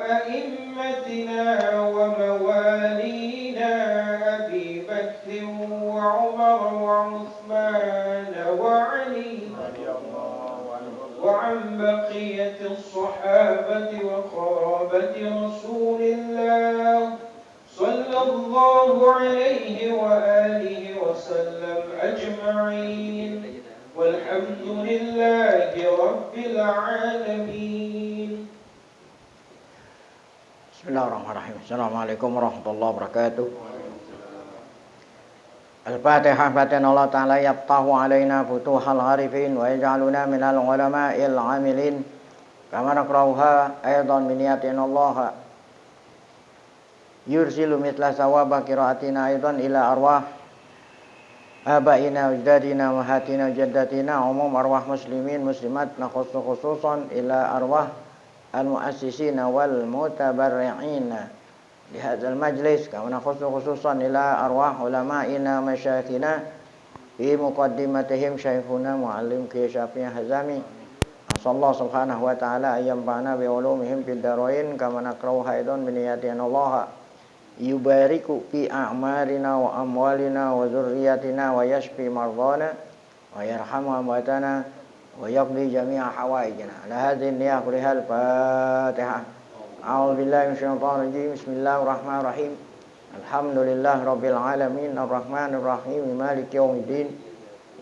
وأئمتنا وموالينا أبي بكر وعمر وعثمان وعلي وعن بقية الصحابة وقرابة رسول الله صلى الله عليه وآله وسلم أجمعين والحمد لله رب العالمين. Bismillahirrahmanirrahim. Assalamualaikum warahmatullahi wabarakatuh. Al-Fatihah. Fatihah. Allah Ta'ala yaftahu alaina futuhal arifin wa yaj'aluna minal ulama'il amilin kama nakrauha aydan min niyatin Allah yursilu mitla sawaba qiraatina aydan ila arwah abaina ujdadina mahatina jaddatina umum arwah muslimin muslimat nakhussu khususan ila arwah al-muassisina wal mutabarri'ina di hadzal majlis kama nakhussu khususan ila arwah ulama'ina masyayikhina fi muqaddimatihim syekhuna muallim Kiai Syafi'i Hazami asallahu subhanahu wa ta'ala ayyam ba'na bi ulumihim fid darain kama nakrau haidon bi niyatin Allah yubariku fi a'marina wa amwalina wa zurriyatina wa yashfi mardana wa yarhamu amwatana wa yaqdi jami'a hawaijina ala hadhihi niyah kulihal Fatihah. A'udzu billahi minasyaitonir rajim. Bismillahirrahmanirrahim. Alhamdulillah rabbil alamin arrahmanir rahim maliki yaumiddin.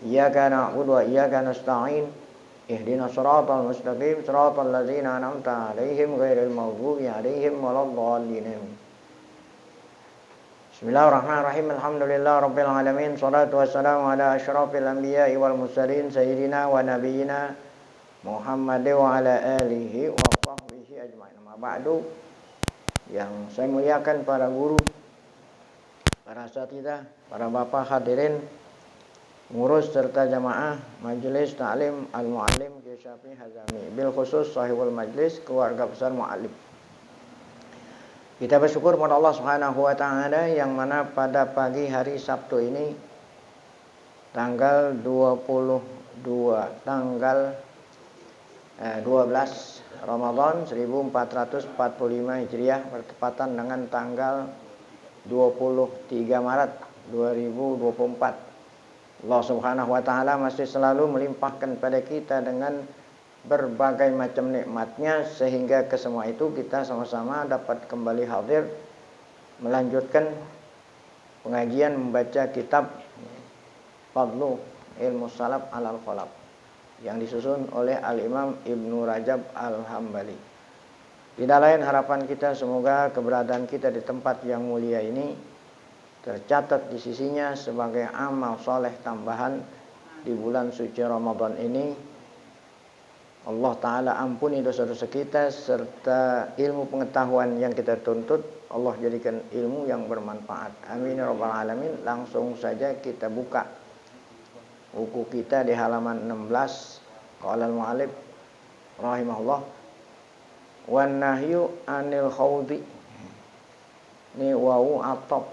Iyyaka na'budu wa iyyaka nasta'in. Ihdinas siratal mustaqim siratal ladzina an'amta 'alaihim ghairil maghdubi 'alaihim waladdallin. Bismillahirrahmanirrahim. Alhamdulillah rabbil alamin. Shalatu wassalamu ala asyrafil anbiya'i wal mursalin sayyidina wa nabiyyina Muhammad wa ala alihi wa sahbihi ajma'in. Ba'du, yang saya muliakan para guru, para asatidzah, para bapak hadirin, pengurus serta jamaah majelis ta'lim al-muallim Kiai Syafi'i Hazami, bil khusus sahibul majlis keluarga besar muallim. Kita bersyukur kepada Allah Subhanahu wa taala yang mana pada pagi hari Sabtu ini tanggal 12 Ramadan 1445 Hijriah bertepatan dengan tanggal 23 Maret 2024. Allah Subhanahu wa taala masih selalu melimpahkan pada kita dengan berbagai macam nikmatnya sehingga ke semua itu kita sama-sama dapat kembali hadir melanjutkan pengajian membaca kitab Fadlu Ilmu Salaf Alal Khalaf yang disusun oleh Al-Imam Ibnu Rajab Al-Hambali. Tidak lain harapan kita semoga keberadaan kita di tempat yang mulia ini tercatat di sisinya sebagai amal soleh tambahan di bulan suci Ramadan ini. Allah Ta'ala ampuni dosa-dosa kita serta ilmu pengetahuan yang kita tuntut Allah jadikan ilmu yang bermanfaat. Amin ya rabbal alamin. Langsung saja kita buka buku kita di halaman 16. Qala al-mu'allif rahimahullah wan nahyu anil khawdi. Ini wawu atop,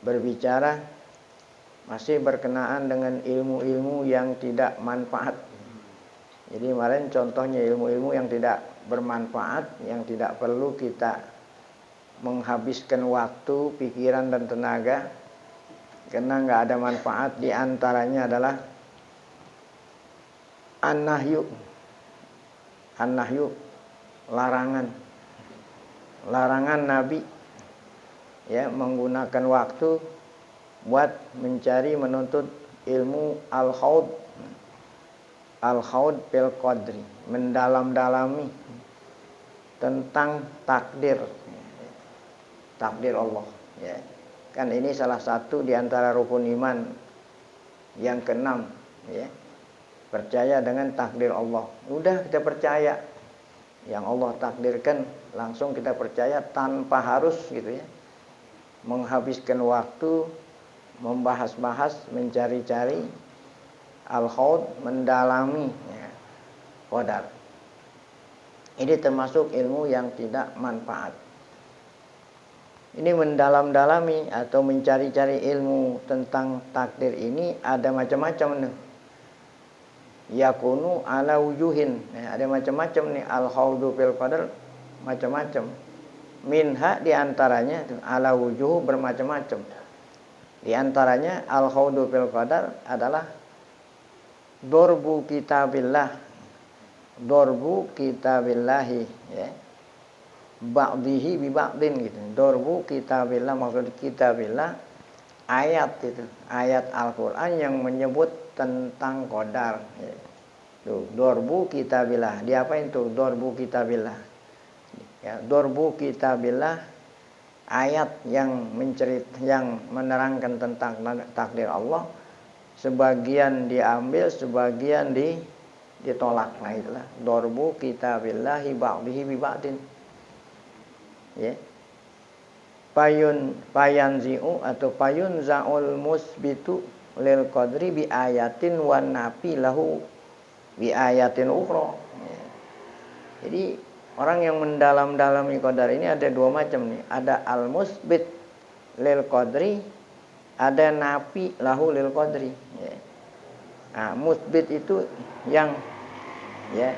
berbicara masih berkenaan dengan ilmu-ilmu yang tidak manfaat. Jadi kemarin contohnya ilmu-ilmu yang tidak bermanfaat, yang tidak perlu kita menghabiskan waktu, pikiran dan tenaga karena nggak ada manfaat. Di antaranya adalah an-nahyu, larangan Nabi ya menggunakan waktu buat mencari menuntut ilmu al-khawd bil qadri, mendalam-dalami tentang takdir Allah ya. Kan ini salah satu di antara rukun iman yang keenam ya. Percaya dengan takdir Allah. Udah kita percaya yang Allah takdirkan, langsung kita percaya tanpa harus gitu ya menghabiskan waktu membahas-bahas, mencari-cari al-khawd, mendalami ya, qadar. Ini termasuk ilmu yang tidak manfaat. Ini mendalam-dalami atau mencari-cari ilmu tentang takdir ini ada macam-macam nih. Yakunu ala wujuhin. Nah, ada macam-macam nih al-khawdu fil qadar. macam-macam. Minha diantaranya ala wujuh bermacam-macam. Diantaranya al-khawdu fil qadar adalah dorbu kitabillah. Dorbu kitabillahi, ya. Ba'dihi bi ba'din gitu. Dorbu kitabillah, maksud kitabillah ayat itu, ayat Al-Qur'an yang menyebut tentang qadar, ya. Tuh, dorbu kitabillah. Diapain tuh dorbu kitabillah? Ya, dorbu kitabillah ayat yang yang menerangkan tentang takdir Allah, sebagian diambil, sebagian ditolak. Nah itulah dorbu kitabillahi ba'dihi bi ba'din. Ya. Payanzi'u atau payun za'ul musbitu lil qadri bi ayatin wan nafi lahu bi ayatin ukhra. Ya. Jadi orang yang mendalam-dalami qadar ini ada dua macam nih. Ada al-musbit lil qadri, ada nafi lahu lil qadri. Ya. Nah, musbit itu yang ya,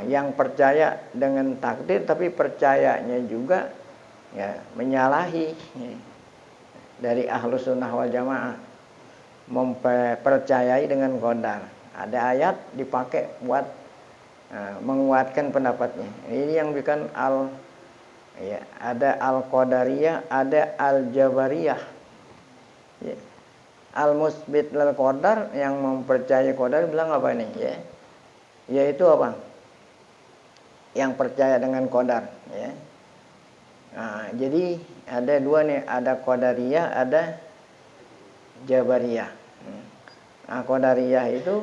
yang percaya dengan takdir tapi percayanya juga ya menyalahi, ya. Dari ahlus sunnah wal jamaah mempercayai dengan qadar. Ada ayat dipakai buat menguatkan pendapatnya. Ini yang bukan ya, ada al-qadariyah, ada al-jabariyah. Ya. Al-musbit lil qadar yang mempercayai qadar bilang apa ini, ya? Yaitu apa? Yang percaya dengan qadar, ya. Nah, jadi ada dua nih, ada qadariyah, ada jabariyah. Nah, qadariyah itu,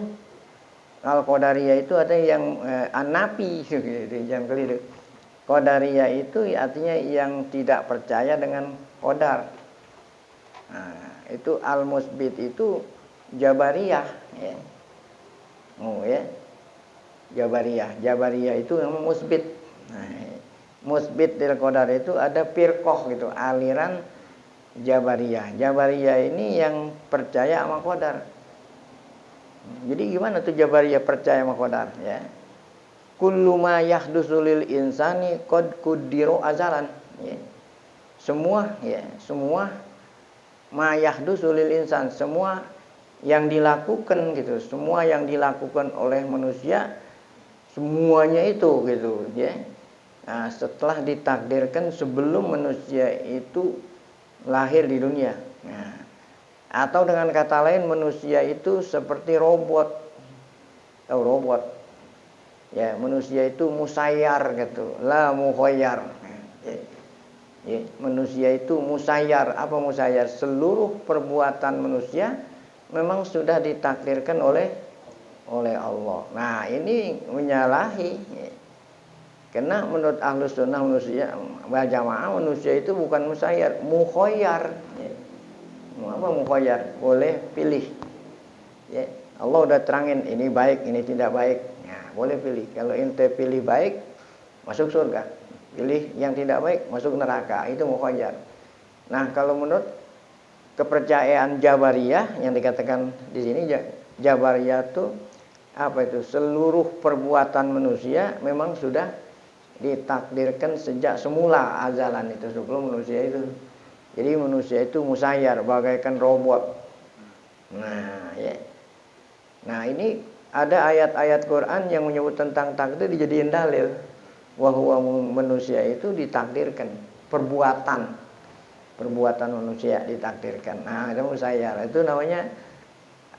al-qadariyah itu ada yang an-nafi gitu, jangan keliru. Qadariyah itu artinya yang tidak percaya dengan qadar. Nah, itu al-musbit itu jabariyah, ya. Oh ya. Jabariyah itu namanya musbit. Nah, musbit del qadar itu ada firqah gitu, aliran jabariyah. Jabariyah ini yang percaya sama qadar. Jadi gimana tuh jabariyah percaya sama qadar, ya? Kullu ma yahdusu lil insani qad quddiru azalan, ya. Semua ma yahdusu lil insan, semua yang dilakukan gitu, semua yang dilakukan oleh manusia, semuanya itu gitu, ya. Nah, setelah ditakdirkan sebelum manusia itu lahir di dunia. Nah, atau dengan kata lain manusia itu seperti robot. Tahu robot? Ya, manusia itu musayyar gitu, la mukhayyar. Ya, manusia itu musayyar. Apa musayyar? Seluruh perbuatan manusia memang sudah ditakdirkan oleh Allah. Nah, ini menyalahi. Ya. Karena menurut ahlus sunnah manusia wal jamaah, manusia itu bukan musayyar, mukhayyar. Ya. Apa mukhayyar? Boleh pilih. Ya. Allah udah terangin ini baik, ini tidak baik. Nah, boleh pilih. Kalau ente pilih baik, masuk surga. Pilih yang tidak baik, masuk neraka. Itu mukhayyar. Nah, kalau menurut kepercayaan Jabariyah yang dikatakan di sini, Jabariyah itu apa itu? Seluruh perbuatan manusia memang sudah ditakdirkan sejak semula azalan itu, sebelum manusia itu. Jadi manusia itu musayyar, bagaikan robot. Nah, ya. Nah, ini ada ayat-ayat Quran yang menyebut tentang takdir dijadiin dalil bahwa manusia itu ditakdirkan, perbuatan manusia ditakdirkan. Nah, itu musayyar. Itu namanya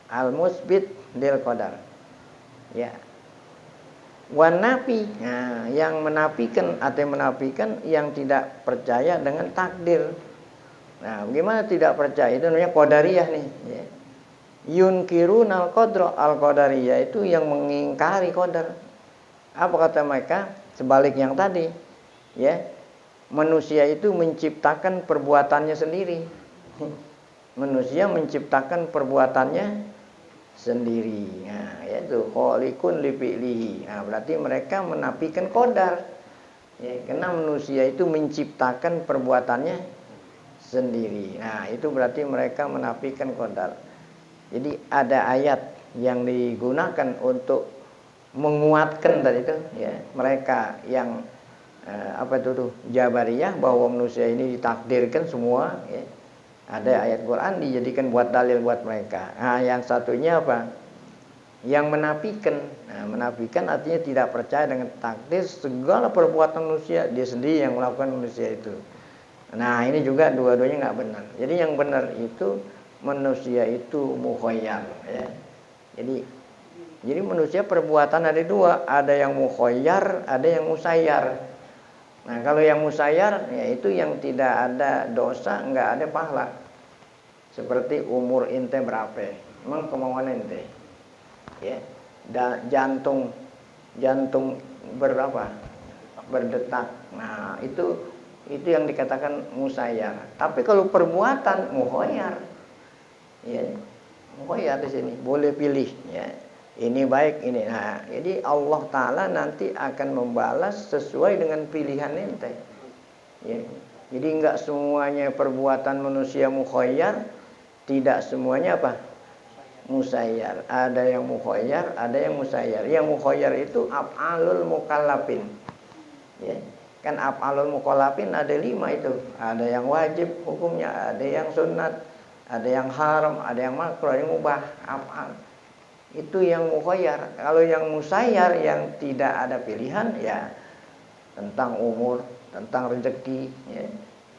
al-musbit lil qadar. Ya. Wan nafi, nah, yang menafikan atau menafikan yang tidak percaya dengan takdir. Nah, bagaimana tidak percaya? Itu namanya qadariyah nih, ya. Yunkirunal qadra, al-qadariyah itu yang mengingkari qadar. Apa kata mereka? Sebalik yang tadi, ya. Manusia itu menciptakan perbuatannya sendiri. Manusia menciptakan perbuatannya sendiri. Nah, yaitu khaliqun li fi'lihi. Nah, berarti mereka menafikan qadar. Ya, karena manusia itu menciptakan perbuatannya sendiri. Nah, itu berarti mereka menafikan qadar. Jadi ada ayat yang digunakan untuk menguatkan tadi itu, ya, mereka yang apa itu tuh Jabariyah, bahwa manusia ini ditakdirkan semua, ya. Ada ayat Quran dijadikan buat dalil buat mereka. Nah, yang satunya apa? Yang menafikan. Nah, menafikan artinya tidak percaya dengan takdir segala perbuatan manusia, dia sendiri yang melakukan manusia itu. Nah, ini juga dua-duanya nggak benar. Jadi yang benar itu manusia itu mukhayyar, ya. Jadi manusia perbuatan ada dua, ada yang mukhayyar, ada yang musayyar. Nah, kalau yang musayyar yaitu yang tidak ada dosa, nggak ada pahala. Seperti umur ente berapa? Emang kemauan ente? Ya. Jantung berapa? Berdetak. Nah, itu yang dikatakan musayyar. Tapi kalau perbuatan mukhayyar. Ya. Mukhayyar di sini, boleh pilih, ya. Ini baik, ini. Nah, jadi Allah Ta'ala nanti akan membalas sesuai dengan pilihan ente, ya. Jadi enggak semuanya perbuatan manusia mukhayyar, tidak semuanya apa? Musayyar. Ada yang mukhayyar, ada yang musayyar. Yang mukhayyar itu af'alul mukallafin, ya. Kan af'alul mukallafin ada 5 itu. Ada yang wajib hukumnya, ada yang sunat, ada yang haram, ada yang makruh, ada yang mubah, af'al. Itu yang mukhayyar. Kalau yang musayyar yang tidak ada pilihan, ya tentang umur, tentang rezeki, ya.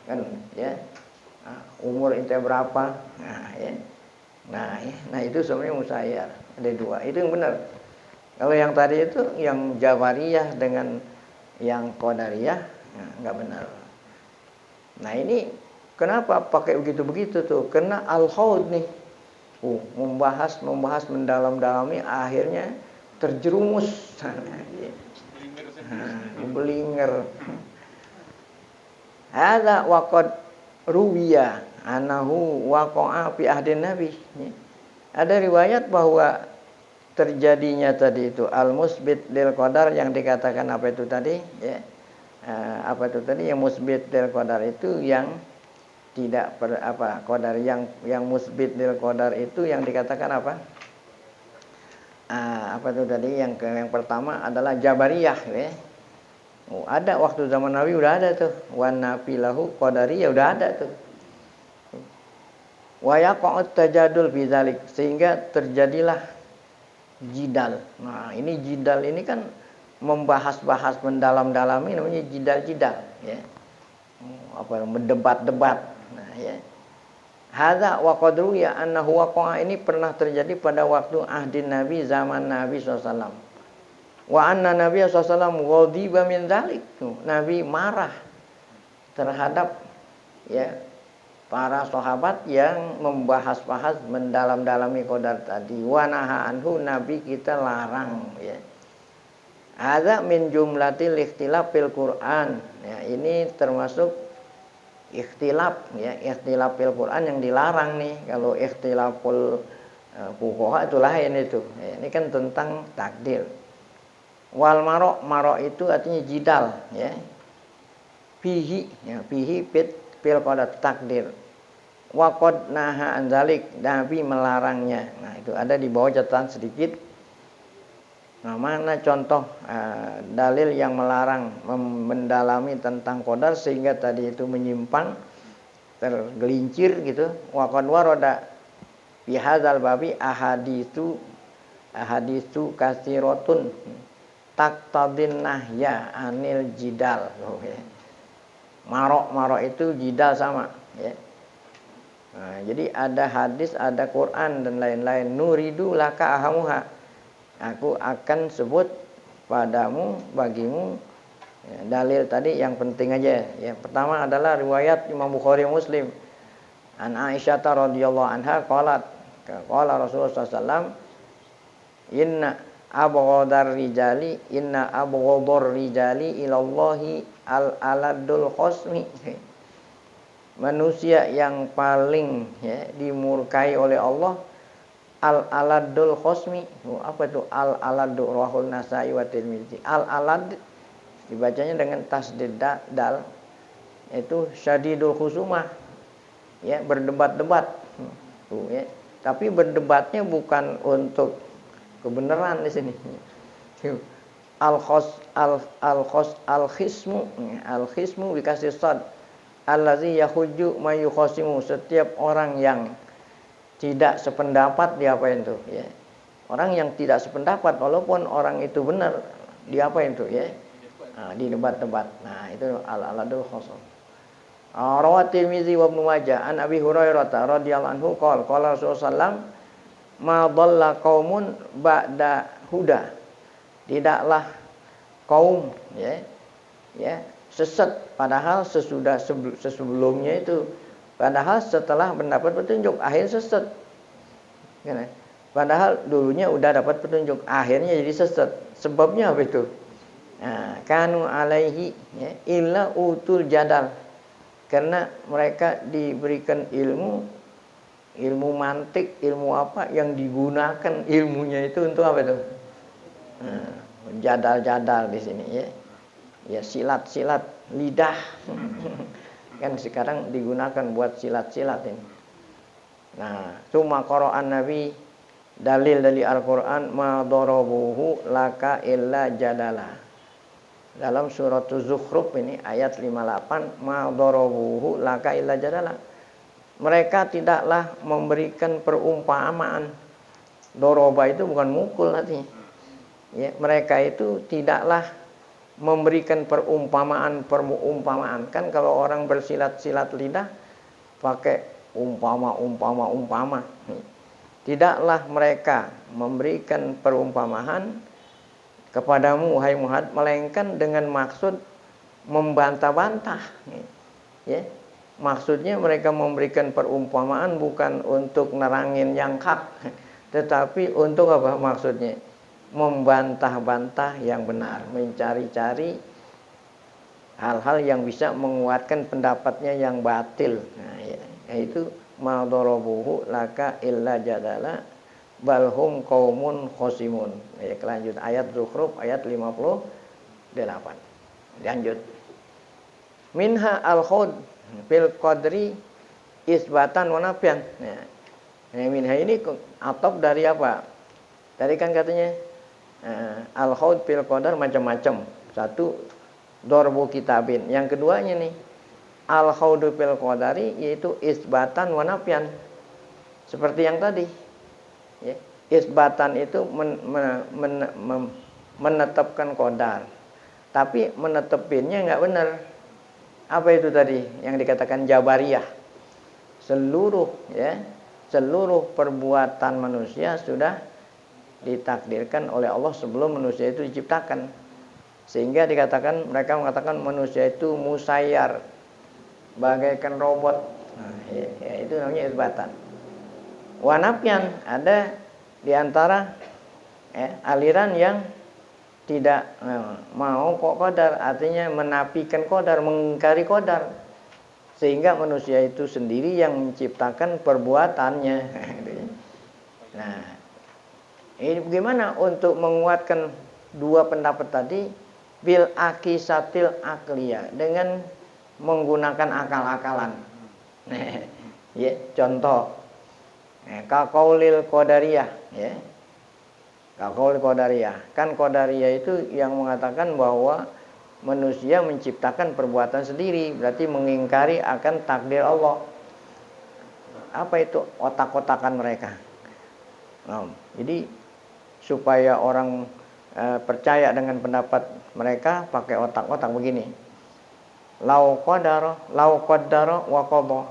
Kan, ya. Nah, umur ente berapa? Nah, ya. Nah, itu sebenarnya musayyar. Ada 2. Itu yang benar. Kalau yang tadi itu yang Jabariyah dengan yang Qadariyah, nah, enggak benar. Nah, ini kenapa pakai begitu-begitu tuh? Karena al-haud nih. Membahas mendalam-dalami, akhirnya terjerumus. Belinger. Hadza waqad ruwiya anahu waqa'a fi ahdin nabi. Ada riwayat bahwa terjadinya tadi itu al-musbit lil qadar, yang dikatakan apa itu tadi, ya. Apa itu tadi yang musbit lil qadar itu yang tidak qadar, yang musbit lil qadar itu yang dikatakan apa? Apa itu tadi yang pertama adalah Jabariyah, ya. Ada waktu zaman Nabi udah ada tuh. Wan nafilahu qadariyah udah ada tuh. Wa yaqa'ut tajadul bidzalik, sehingga terjadilah jidal. Nah, ini jidal ini kan membahas-bahas mendalam-dalami, namanya jidal-jidal, ya. Apa mendebat-debat. Nah, ya. Hadza wa qadru ya annahu waqa'a, ini pernah terjadi pada waktu ahdi Nabi, zaman Nabi SAW. Wa anna Nabi SAW ghadiba min dzalik. Nabi marah terhadap, ya, para sahabat yang membahas-bahas mendalam-dalami qadar tadi. Wa naha anhu, Nabi kita larang, ya. Hadza min jumlatil ikhtilaf fil Qur'an. Ya, ini termasuk ikhtilaf, ya, ikhtilaf fil Quran yang dilarang nih. Kalau ikhtilaful fuqaha itu lain itu. Ya, ini kan tentang takdir. Wal maro itu artinya jidal, ya. Fihi, ya, fihi fil qadar, takdir. Wa qad naha an dzalik, Nabi melarangnya. Nah, itu ada di bawah catatan sedikit. Nah, mana contoh dalil yang melarang mendalami tentang qadar sehingga tadi itu menyimpang, tergelincir gitu. Wa qad warada fi hadzal babi ahaditsu katsiratun taqtadin nahya anil jidal. Marok itu jidal sama, ya. Nah, jadi ada hadis, ada Quran dan lain-lain. Nuridu laka ahamuha, aku akan sebut padamu, bagimu, ya, dalil tadi yang penting aja. Ya, pertama adalah riwayat Imam Bukhari Muslim. An Aisyah radhiyallahu anha qalat, qala Rasulullah SAW, inna abghadar rijali ilallahi al-aladul khosmi. Manusia yang paling, ya, dimurkai oleh Allah al-aladul khosmi. Apa itu al-aladu? Rahul Nasai wa Tirmizi. Al-alad dibacanya dengan tasdid dal, itu syadidul khusumah, ya, berdebat-debat. Tuh, ya. Tapi berdebatnya bukan untuk kebenaran di sini. al-khismu dikasih sad, allazi yahujju may yukhasimu, setiap orang yang tidak sependapat diapain tuh ya. Orang yang tidak sependapat walaupun orang itu benar diapain tuh ya. Nah, di debat-debat. Nah, itu al-aladul khasam. Rawat Tirmizi wa Ibnu Majah an Abi Hurairah radhiyallahu anhu qala Rasulullah ma dhalla qaumun ba'da huda. Tidaklah kaum sesat padahal sebelumnya itu, padahal setelah mendapat petunjuk akhir sesat. Padahal dulunya udah dapat petunjuk akhirnya jadi sesat. Sebabnya apa itu? Nah, kanu alaihi illa utul jadal, karena mereka diberikan ilmu mantik, ilmu apa yang digunakan ilmunya itu untuk apa itu? Jadal-jadal di sini ya. Ya silat-silat lidah. Kan sekarang digunakan buat silat-silat ini. Nah, cuma Quran Nabi dalil dari Al-Qur'an ma darabuhu laka illa jadala. Dalam surat Az-Zukhruf ini ayat 58 ma darabuhu laka illa jadala. Mereka tidaklah memberikan perumpamaan. Doroba itu bukan mukul artinya. Ya, mereka itu tidaklah memberikan perumpamaan. Kan kalau orang bersilat-silat lidah pakai umpama. Tidaklah mereka memberikan perumpamaan kepadamu wahai Muhammad melainkan dengan maksud membantah-bantah. Ya. Maksudnya mereka memberikan perumpamaan bukan untuk nerangin yang hak, tetapi untuk apa maksudnya? Membantah-bantah yang benar, mencari-cari hal-hal yang bisa menguatkan pendapatnya yang batil. Nah, yaitu ma darabuhu laka illa jadala balhum qaumun khosimun. Lanjut ayat Zukhruf ayat 58. Lanjut. Minha al-khud fil qadri isbatan wa nafyan. Nah, minha ini atop dari apa? Tadi kan katanya al-khawd fil qadar macam-macam. Satu dorbu kitabin. Yang keduanya nih al-khawdu fil qadari yaitu isbatan wa nafyan. Seperti yang tadi. Ya. Isbatan itu menetapkan qadar. Tapi menetepinnya enggak benar. Apa itu tadi yang dikatakan Jabariyah? Seluruh perbuatan manusia sudah ditakdirkan oleh Allah sebelum manusia itu diciptakan. Sehingga mereka mengatakan manusia itu musayyar, bagaikan robot. Nah, itu namanya isbatan. Wanafyan, ada di antara aliran yang tidak mau qadar, artinya menafikan qadar, mengingkari qadar. Sehingga manusia itu sendiri yang menciptakan perbuatannya. Nah, ini bagaimana untuk menguatkan dua pendapat tadi? Bil akisatil akliyah, dengan menggunakan akal-akalan. Ya, contoh. Kaqaulil qadariyah, ya. Kaqaul qadariyah. Kan qadariyah itu yang mengatakan bahwa manusia menciptakan perbuatan sendiri, berarti mengingkari akan takdir Allah. Apa itu otak-otakan mereka? Nah, jadi supaya orang percaya dengan pendapat mereka pakai otak-otak begini. Lau qaddara wa qadha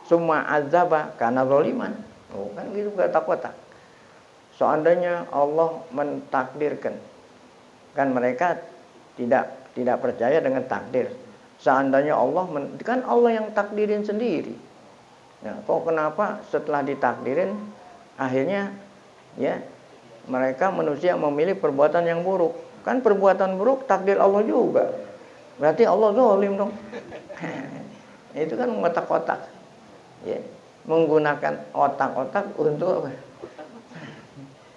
summa azaba kana zaliman. Oh, kan gitu otak-otak. Seandainya Allah mentakdirkan, kan mereka tidak percaya dengan takdir. Seandainya Allah kan Allah yang takdirin sendiri. Nah, kok kenapa setelah ditakdirin akhirnya ya mereka manusia memilih perbuatan yang buruk? Kan perbuatan buruk takdir Allah juga. Berarti Allah zalim dong. Itu kan otak-otak. Ya, menggunakan otak-otak untuk apa?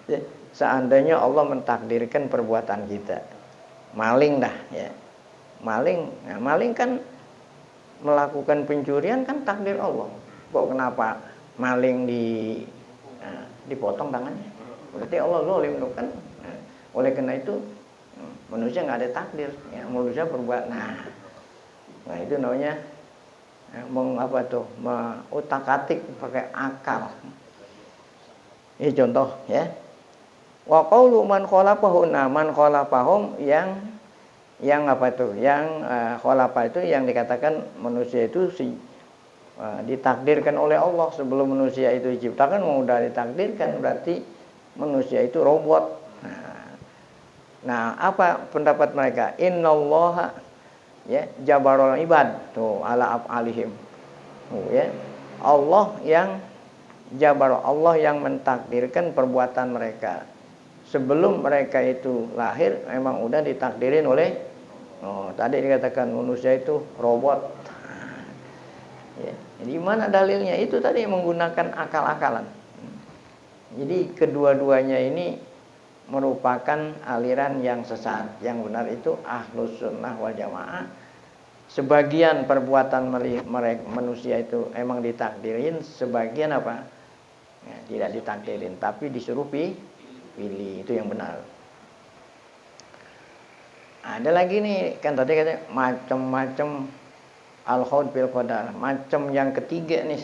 Ya, seandainya Allah mentakdirkan perbuatan kita. Maling dah ya. Maling kan melakukan pencurian kan takdir Allah. Kok kenapa maling dipotong tangannya? Berarti Allah zalim kan. Oleh karena itu manusia nggak ada takdir, ya, manusia berbuat. Nah itu namanya mengutak-atik pakai akal. Ini contoh ya. Wa qaulu man khalaqahum, man khalaqahum yang apa itu? Yang khalaqa itu yang dikatakan manusia itu ditakdirkan oleh Allah sebelum manusia itu diciptakan, mau udah ditakdirkan berarti manusia itu robot. Nah, apa pendapat mereka? Innallaha ya jabarul ibad tuh ala af'alihim. Ya. Allah yang jabar, Allah yang mentakdirkan perbuatan mereka. Sebelum mereka itu lahir memang udah ditakdirin oleh tadi dikatakan manusia itu robot. Ya. Jadi mana dalilnya? Itu tadi menggunakan akal-akalan. Jadi kedua-duanya ini merupakan aliran yang sesat. Yang benar itu Ahlus Sunnah wal Jamaah. Sebagian perbuatan manusia itu emang ditakdirin, sebagian apa? Ya, tidak ditakdirin, tapi disuruh pilih. Itu yang benar. Ada lagi nih, kan tadi katanya macam-macam al-khaud bil qadar. Macam yang ketiga nih.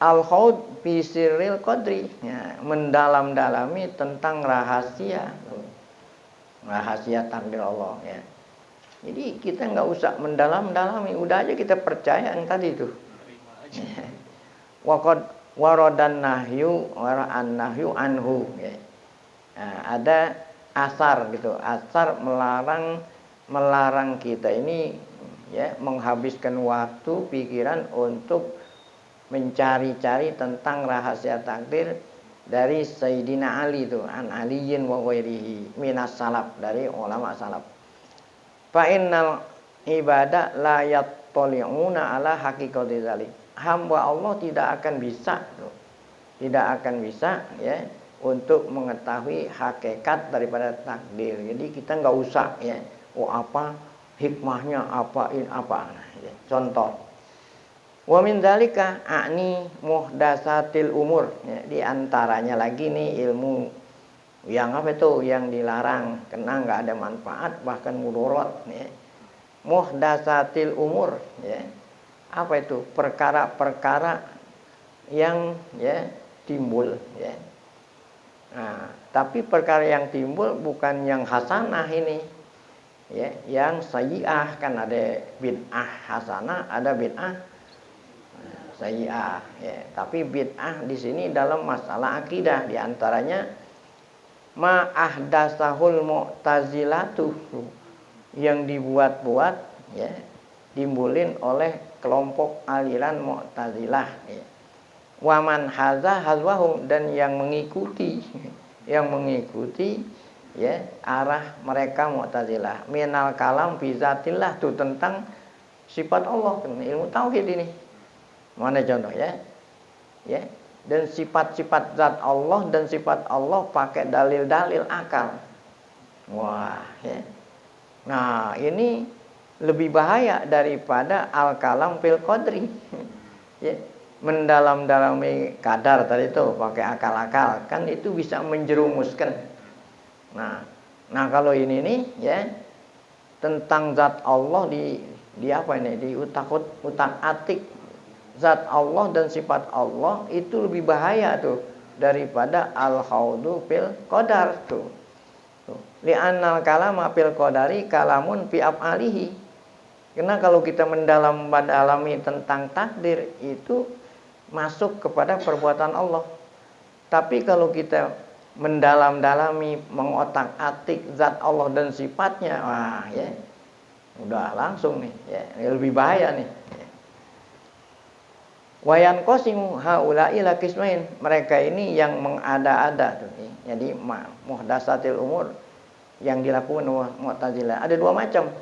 Al-khaud fi sirril qadri, ya, mendalam-dalami tentang rahasia takdir Allah ya. Jadi kita nggak usah mendalam-dalami, udah aja kita percaya yang tadi itu. Waqad waradan nahyu wara'an nahyu anhu ya. Nah, ada asar gitu, asar melarang kita ini ya menghabiskan waktu pikiran untuk mencari-cari tentang rahasia takdir dari Sayyidina Ali itu, an aliyin wa ghairihi minas salaf, dari ulama salaf. Fa innal ibadah la yattali'una ala haqiqati dzalik. Hamba Allah tidak akan bisa ya untuk mengetahui hakikat daripada takdir. Jadi kita nggak usah ya, apa hikmahnya, apa nah, ya. Contoh, wa min dzalika a'ni muhdatsatil umur ya, di antaranya lagi nih ilmu yang apa itu yang dilarang karena nggak ada manfaat bahkan mudarat ya. Muhdatsatil umur ya. Apa itu? Perkara-perkara yang ya timbul ya. Nah, tapi perkara yang timbul bukan yang hasanah ini. Ya, yang sayyi'ah, kan ada bid'ah hasanah, ada bid'ah sayyi'ah ya. Tapi bid'ah di sini dalam masalah akidah, di antaranya ma ahdatsahul mu'tazilatu, yang dibuat-buat ya, timbulin oleh kelompok aliran Mu'tazilah ya. Waman hazwahum, dan yang mengikuti ya arah mereka Mu'tazilah minal kalam fi zatillah, tuh tentang sifat Allah, ilmu tauhid ini. Mana contoh ya? Ya, dan sifat-sifat zat Allah dan sifat Allah pakai dalil-dalil akal. Wah, ya. Nah, ini lebih bahaya daripada al-kalam fil qadri. Ya, mendalam-dalami kadar tadi itu pakai akal-akal, kan itu bisa menjerumuskan. Nah kalau ini nih ya tentang zat Allah di apa ini? Di utak-atik zat Allah dan sifat Allah itu lebih bahaya tuh daripada al-khaudu fil qadar tuh. Li'annal kalama fil qadari kalamun fi af'alihi. Karena kalau kita mendalami tentang takdir itu masuk kepada perbuatan Allah. Tapi kalau kita mendalam-dalami, mengotak-atik zat Allah dan sifatnya, wah ya, udah langsung nih, ya, lebih bahaya nih. Wayan qasimu haula'i la qismain, mereka ini yang mengada-ada tuh. Jadi muhdatsatil umur yang dilakukan Mu'tazilah ada dua macam.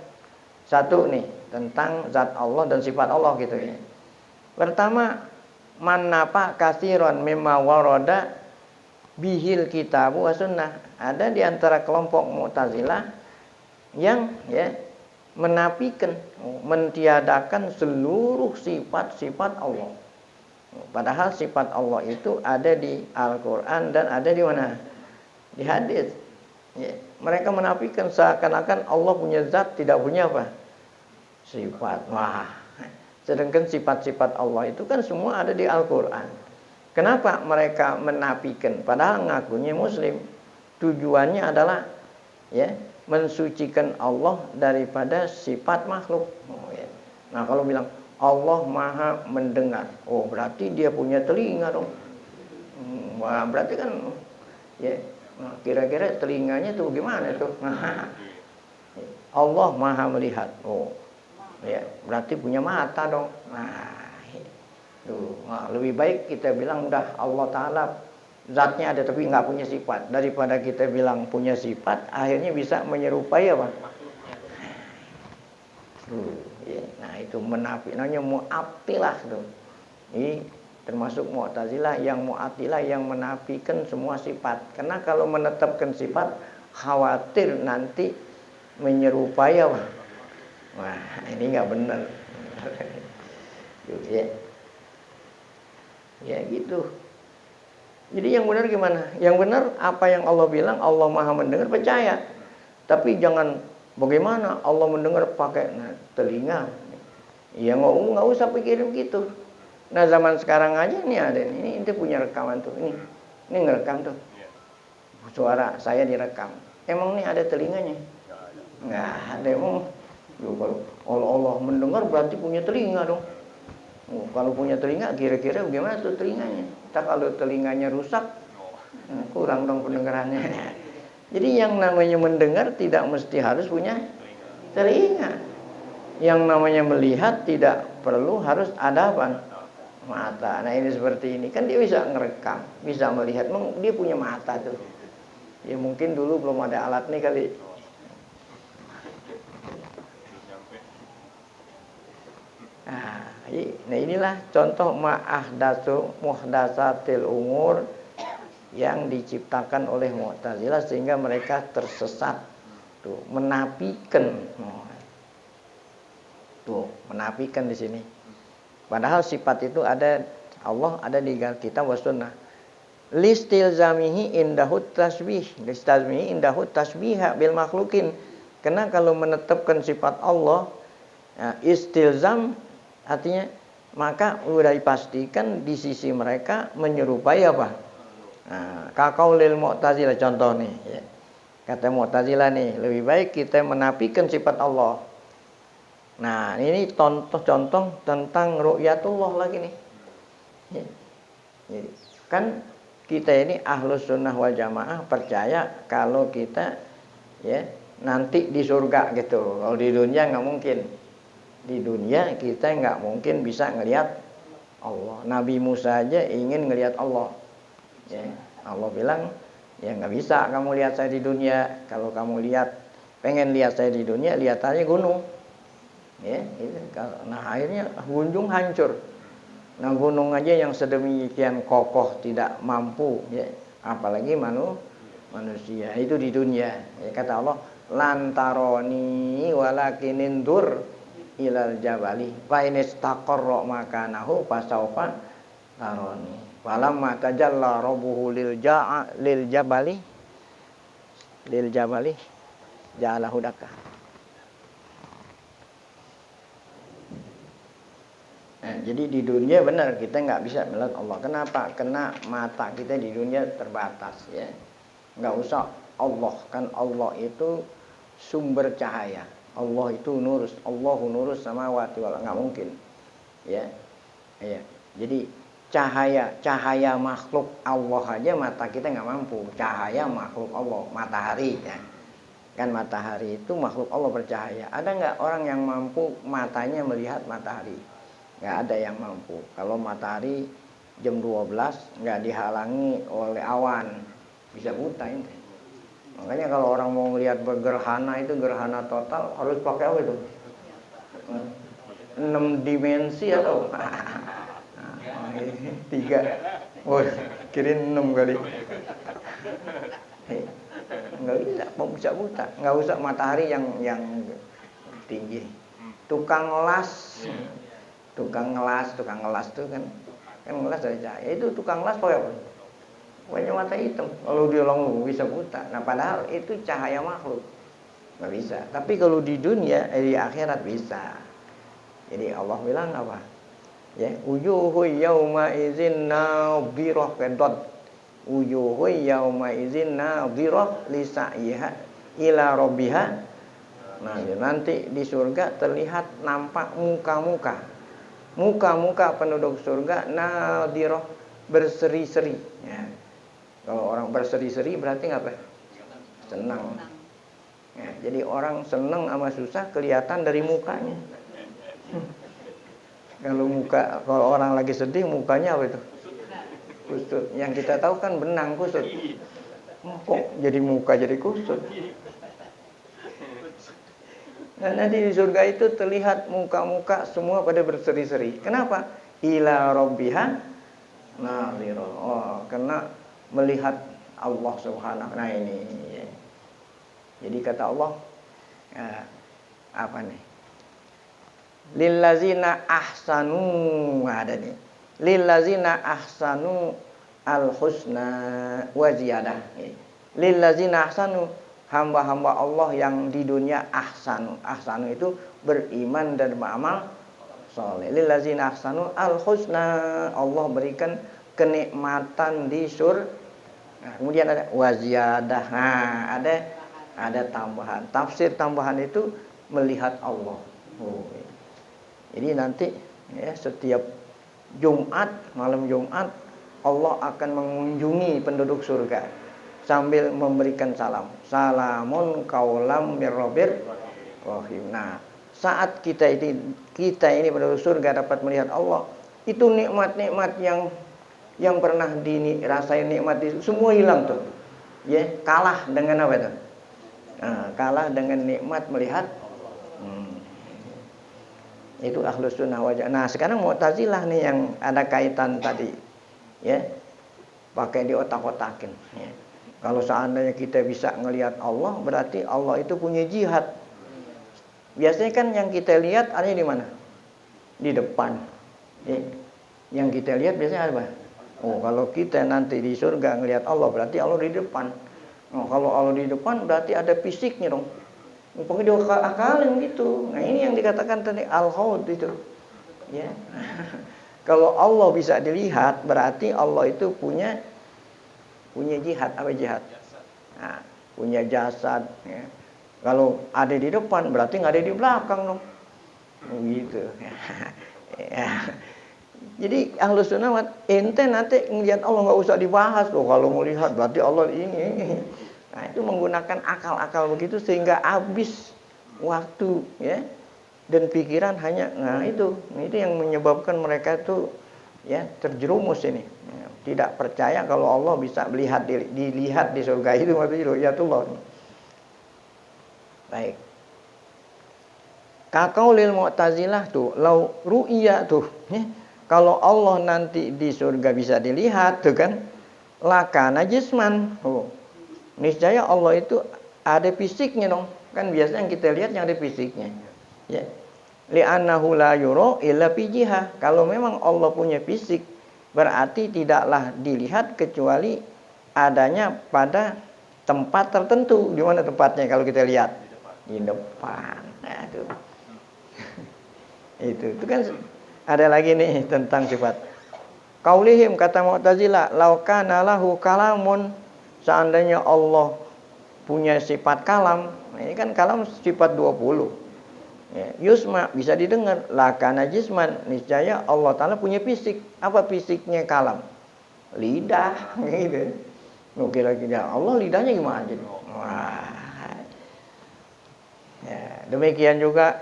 Satu nih tentang zat Allah dan sifat Allah gitu ya. Pertama, manapa kasiron mimma warada bihil kitabu wa sunnah. Ada di antara kelompok Mu'tazilah yang ya menafikan, mentiadakan seluruh sifat-sifat Allah. Padahal sifat Allah itu ada di Al-Qur'an dan ada di mana? Di hadis. Ya, mereka menafikan seakan-akan Allah punya zat, tidak punya apa? Sifat. Wah. Sedangkan sifat-sifat Allah itu kan semua ada di Al-Qur'an. Kenapa mereka menafikan padahal ngakunya muslim? Tujuannya adalah ya, mensucikan Allah daripada sifat makhluk. Oh, ya. Nah, kalau bilang Allah Maha mendengar, oh berarti dia punya telinga dong. Wah, berarti kan ya, nah, kira-kira telinganya tuh gimana tuh? Allah Maha melihat. Oh, ya, berarti punya mata dong. Nah, lebih baik kita bilang udah Allah Ta'ala zatnya ada tapi nggak punya sifat, daripada kita bilang punya sifat akhirnya bisa menyerupai apa? Ya. Nah itu menafik, namanya mu'attilah tuh. Ini termasuk Mu'tazilah, yang Mu'attilah yang menafikan semua sifat. Karena kalau menetapkan sifat khawatir nanti menyerupai apa? Wah ini nggak benar. Ya. Ya gitu. Jadi yang benar gimana? Yang benar apa yang Allah bilang, Allah Maha mendengar, percaya. Tapi jangan bagaimana Allah mendengar pakai telinga. Ya nggak usah pikirin gitu. Nah zaman sekarang aja nih ada ini punya rekaman tuh, ini ngerekam tuh. Suara saya direkam. Emang nih ada telinganya? Nggak ada. Emang kalau Allah mendengar berarti punya telinga dong. Kalau punya telinga kira-kira bagaimana tuh telinganya? Entah kalau telinganya rusak, kurang dong pendengarannya. Jadi yang namanya mendengar tidak mesti harus punya telinga. Yang namanya melihat tidak perlu harus ada apa? Mata. Nah ini seperti ini kan dia bisa ngerekam, bisa melihat. Dia punya mata tuh. Ya mungkin dulu belum ada alat nih kali. Nah inilah contoh muhdatsatil umur yang diciptakan oleh Mu'tazilah sehingga mereka tersesat. Tuh, menafikan. Tuh, menafikan di sini. Padahal sifat itu ada Allah ada di kitab was sunnah. Listilzamihi indahut tasbih. Listilzamihi indahut tasbiha bil makhlukin. Karena kalau menetapkan sifat Allah, ya, istilzam artinya maka sudah dipastikan di sisi mereka menyerupai apa? Nah, kaqaulil Mu'tazilah contoh nih ya. Kata Mu'tazilah nih, lebih baik kita menafikan sifat Allah. Nah, ini contoh tentang ru'yatullah lagi nih. Ya. Kan kita ini ahlus sunnah wal jamaah percaya kalau kita ya nanti di surga gitu. Kalau di dunia nggak mungkin. Di dunia kita nggak mungkin bisa ngelihat Allah. Nabi Musa aja ingin ngelihat Allah. Ya, Allah bilang ya nggak bisa kamu lihat saya di dunia. Kalau kamu pengen lihat saya di dunia, lihat aja gunung. Ya, itu. Nah akhirnya gunung hancur. Nah gunung aja yang sedemikian kokoh tidak mampu, ya, apalagi manusia itu di dunia. Ya, kata Allah, lantaroni walakinindur ilal jabali fa in istaqarra makanahu fasaufa taroni falamma tajalla rabbuhu lil jabali ja'alahu dakka. Nah, jadi di dunia benar kita nggak bisa melihat Allah. Kenapa? Karena mata kita di dunia terbatas ya. Nggak usah Allah, kan Allah itu sumber cahaya. Allah itu Allahu nurus samawati wal nggak mungkin. Ya. Ya. Jadi cahaya makhluk Allah aja mata kita nggak mampu. Cahaya makhluk Allah, matahari ya. Kan matahari itu makhluk Allah bercahaya. Ada nggak orang yang mampu matanya melihat matahari? Nggak ada yang mampu. Kalau matahari jam 12 nggak dihalangi oleh awan, bisa buta ini. Makanya kalau orang mau melihat bergerhana itu gerhana total harus pakai apa itu? 6 dimensi atau 3. Wah, kirain 6 kali. Nggak bisa buta. Nggak usah matahari yang tinggi. Tukang las tuh kan ngelas dari cahaya itu tukang las pakai apa? punya mata hitam. Kalau dia long bisa buta. Nah padahal itu cahaya makhluk. Nggak bisa. Tapi kalau di dunia, di akhirat bisa. Jadi Allah bilang apa? Ya, wujuhu yauma idzin nadhirah kedot. Wujuhu yauma idzin nadhirah li sa'iha ila rabbiha. Nah, nanti di surga terlihat nampak muka-muka. Muka-muka penduduk surga nadhirah berseri-seri. Ya. Kalau orang berseri-seri berarti apa? Senang. Ya, jadi orang senang sama susah kelihatan dari mukanya. Kalau orang lagi sedih mukanya apa itu? Kusut. Yang kita tahu kan benang kusut. Kok jadi muka jadi kusut? Nah, nanti di surga itu terlihat muka-muka semua pada berseri-seri. Kenapa? Ila rabbiha nadhira. Oh, karena melihat Allah Subhanahu. Nah ini. Ya. Jadi kata Allah, apa nih? Lillazina ahsanu, ada nih. Lillazina ahsanu al-husna wa ziyadah. Lillazina ahsanu, hamba-hamba Allah yang di dunia ahsanu. Ahsanu itu beriman dan beramal saleh. Lillazina ahsanu al-husna, Allah berikan kenikmatan di surga. Nah, kemudian ada wa ziyadah. Nah, ada tambahan. Tafsir tambahan itu melihat Allah. Oh. Jadi nanti ya, setiap Jumat, malam Jumat Allah akan mengunjungi penduduk surga sambil memberikan salam. Salamun qaulam mir rabbir rahim. Nah, saat kita ini penduduk surga dapat melihat Allah, itu nikmat-nikmat yang pernah dirasain nikmat itu semua hilang tuh. Ya, kalah dengan apa itu? Nah, kalah dengan nikmat melihat itu ahlus sunnah wal jamaah. Nah sekarang Mu'tazilah nih yang ada kaitan tadi, ya, pakai di otak-otakin. Ya. Kalau seandainya kita bisa ngelihat Allah, berarti Allah itu punya jihad. Biasanya kan yang kita lihat ada di mana? Di depan. Ya. Yang kita lihat biasanya apa? Oh kalau kita nanti di surga ngelihat Allah, berarti Allah di depan. Oh, kalau Allah di depan berarti ada fisiknya dong. Pokoknya diakalin gitu. Nah ini yang dikatakan tadi al-haud itu. Ya. Kalau Allah bisa dilihat, berarti Allah itu punya jihad. Apa jihad? Nah, punya jasad. Ya. Kalau ada di depan, berarti nggak ada di belakang dong. Gitu. Ya. Jadi ahlus sunnah ente nanti ngelihat Allah nggak usah dibahas loh. Kalau melihat berarti Allah ini. Nah itu menggunakan akal-akal begitu sehingga habis waktu ya dan pikiran hanya itu yang menyebabkan mereka itu ya terjerumus ini ya, tidak percaya kalau Allah bisa dilihat di surga itu maksudnya ru'yatullah. Baik. Kaqaulil Mu'tazilah tuh lau ru'ya tuh ya, kalau Allah nanti di surga bisa dilihat tuh kan lakana jisman. Niscaya Allah itu ada fisiknya dong. Kan biasanya yang kita lihat yang ada fisiknya. Ya. Li'annahu la yura illa fijiha. Kalau memang Allah punya fisik, berarti tidaklah dilihat kecuali adanya pada tempat tertentu. Di mana tempatnya kalau kita lihat? Di depan. Nah, itu kan ada lagi nih tentang sifat. Qaulihim kata Mu'tazilah, "Lau kana lahu kalamun." Seandainya Allah punya sifat kalam, nah ini kan kalam sifat 20. Ya, yusma bisa didengar, lakana jisman, niscaya Allah Ta'ala punya fisik. Apa fisiknya kalam? Lidah, gitu. Kira-kira Allah lidahnya gimana jadi? Wah. Ya, demikian juga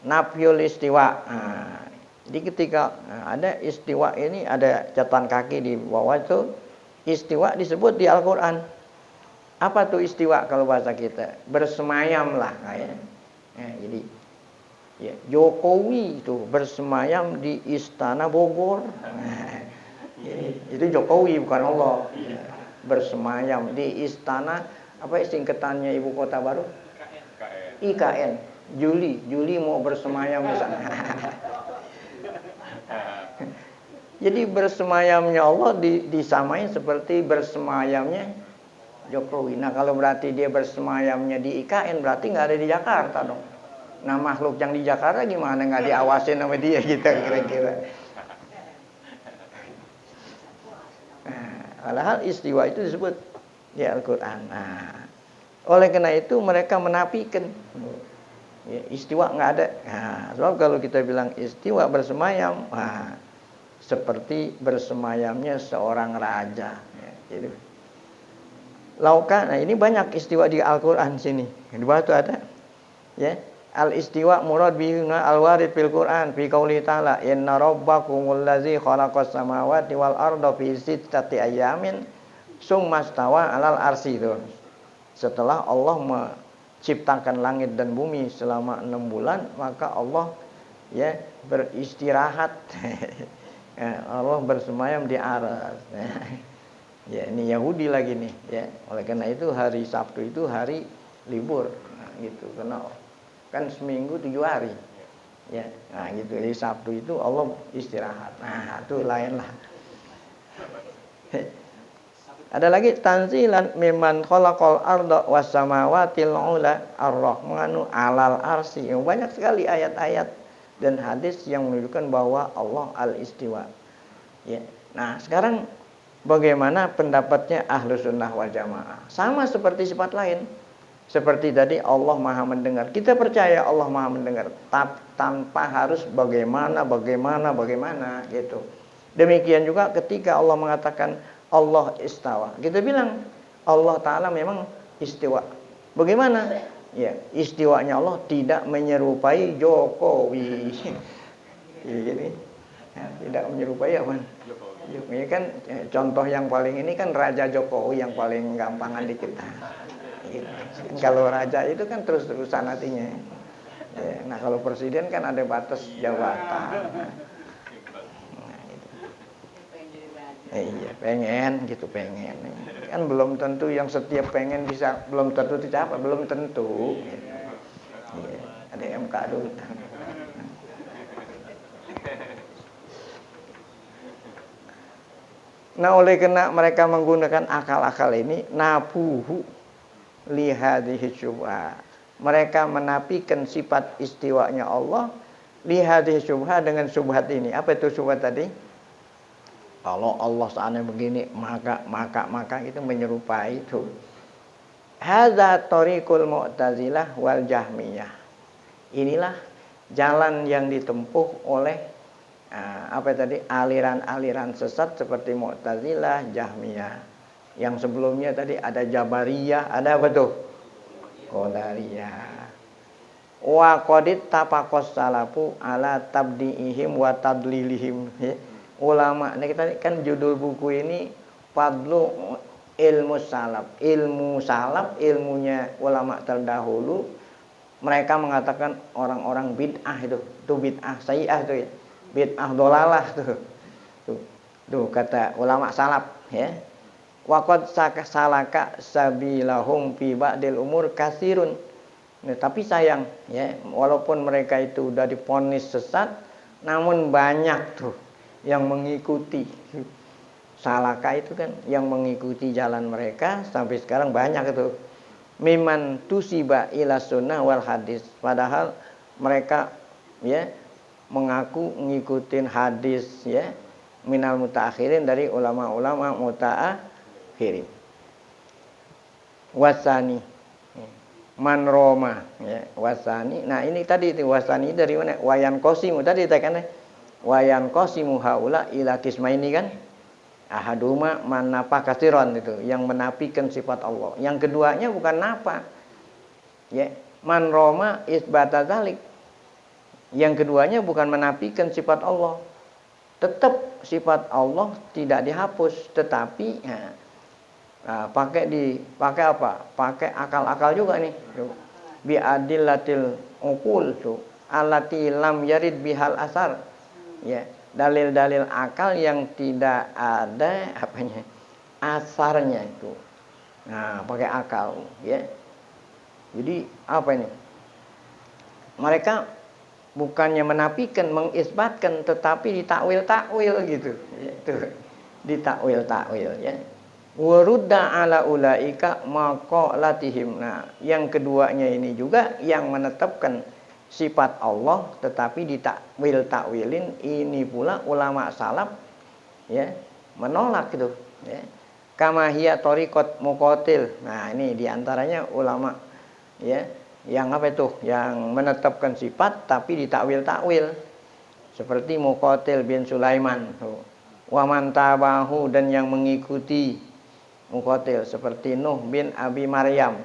nafyul istiwa. Nah, jadi ketika ada istiwa ini ada catatan kaki di bawah itu. Istiwa disebut di Al-Quran. Apa tuh istiwa kalau bahasa kita? Bersemayam lah kayak. Ya, jadi ya, Jokowi itu bersemayam di Istana Bogor. Nah, itu Jokowi bukan Allah. Ya, bersemayam di istana apa singkatannya ibu kota baru? IKN. Juli mau bersemayam di sana. Jadi bersemayamnya Allah disamain seperti bersemayamnya Jokowi. Nah kalau berarti dia bersemayamnya di IKN berarti nggak ada di Jakarta dong. Nah makhluk yang di Jakarta gimana nggak diawasin sama dia gitu kira-kira. Nah, padahal istiwa itu disebut di Al-Quran. Nah, oleh karena itu mereka menafikan ya, istiwa nggak ada. Nah, sebab kalau kita bilang istiwa bersemayam, nah, seperti bersemayamnya seorang raja. Ya, gitu. Lauka, nah ini banyak istiwa di Al-Quran sini. Di bawah itu ada. Ya, al-istiwa murad bihuna al-warid fil Quran fi qouli ta'ala inna rabbakumul ladzi khalaqas samawati wal arda fi sittati ayyamin summa stawa 'alal arsy itu. Setelah Allah menciptakan langit dan bumi selama 6 bulan, maka Allah ya beristirahat. Allah bersemayam di aras. Ya, ini Yahudi lagi nih, ya. Oleh karena itu hari Sabtu itu hari libur, nah, gitu. Karena kan seminggu 7 hari, ya. Nah, gitu. Jadi Sabtu itu Allah istirahat. Nah, itu lain lah. Ada lagi tanzilan mimman khalaqal arda was samawatil ula ar-rahmanu 'alal arsy. Banyak sekali ayat-ayat dan hadis yang menunjukkan bahwa Allah al-istiwa. Ya. Nah, sekarang bagaimana pendapatnya Ahlus Sunnah wal Jamaah? Sama seperti sifat lain. Seperti tadi Allah Maha mendengar. Kita percaya Allah Maha mendengar tanpa harus bagaimana gitu. Demikian juga ketika Allah mengatakan Allah istawa. Kita bilang Allah Ta'ala memang istiwa. Bagaimana? Ya, istiwanya Allah tidak menyerupai Jokowi. Jadi, ya, tidak menyerupai apa? Ini kan contoh yang paling ini kan Raja Jokowi yang paling gampangan di kita. Gitu. Kalau raja itu kan terus-terusan artinya. Ya, nah kalau presiden kan ada batas jabatan. Iya pengen gitu pengen kan belum tentu yang setiap pengen bisa belum tentu dicapai belum tentu gitu. Iya, ada MK dulu. Nah oleh karena mereka menggunakan akal-akal ini nabuhu lihadhihi syubha, mereka menafikan sifat istiwanya Allah lihadhihi syubha dengan syubhat ini. Apa itu syubhat tadi? Kalau Allah seandainya begini, maka itu menyerupai itu. Hadza tariqul Mu'tazilah wal Jahmiyah. Inilah jalan yang ditempuh oleh aliran-aliran sesat seperti Mu'tazilah, Jahmiyah. Yang sebelumnya tadi ada Jabariyah, ada apa tuh? Qadariyah. Wa qadit tafaqas salafu ala tabdiihim wa tadlilihim. Ulama, nah kita kan judul buku ini Fadlu Ilmu Salaf. Ilmu salaf, ilmunya ulama terdahulu. Mereka mengatakan orang-orang bid'ah itu bid'ah sayyi'ah itu ya. Bid'ah dolalah tuh. Tuh kata ulama salaf ya. Waqad salaka sabilahum fi ba'dil umur kasirun. Nah, tapi sayang ya, walaupun mereka itu udah divonis sesat, namun banyak tuh yang mengikuti. Salaka itu kan yang mengikuti jalan mereka sampai sekarang banyak itu. Miman tusiba ila sunnah wal hadis. Padahal mereka ya mengaku ngikutin hadis ya minal mutaakhirin dari ulama-ulama mutaakhirin. Wasani man Roma ya wasani. Nah ini tadi itu wasani dari mana? Wayan qasimu tadi tekannya. Wayan qasimu haula ila kismaini kan? Ahaduma manapa kasiron itu yang menafikan sifat Allah. Yang keduanya bukan napa. Ya, man Roma isbata dzalik. Yang keduanya bukan menafikan sifat Allah. Tetap sifat Allah tidak dihapus, tetapi pakai apa? Pakai akal-akal juga nih. Bi adillatil uqul tuh. Allati lam yarid bihal asar. Ya, dalil-dalil akal yang tidak ada asarnya itu. Nah, pakai akal ya. Jadi apa ini? Mereka bukannya menafikan, mengisbatkan, tetapi ditakwil-takwil gitu. Itu ditakwil-takwil ya. Warudda ala ulaika maqalatihim. Nah, yang keduanya ini juga yang menetapkan sifat Allah tetapi ditakwil-takwilin, ini pula ulama salaf ya, menolak gitu ya. Kama hiya tariqat muqatil. Nah, ini diantaranya ulama ya, yang apa itu? Yang menetapkan sifat tapi ditakwil-takwil. Seperti Muqatil bin Sulaiman. Wa man tabahu, dan yang mengikuti Muqatil seperti Nuh bin Abi Maryam.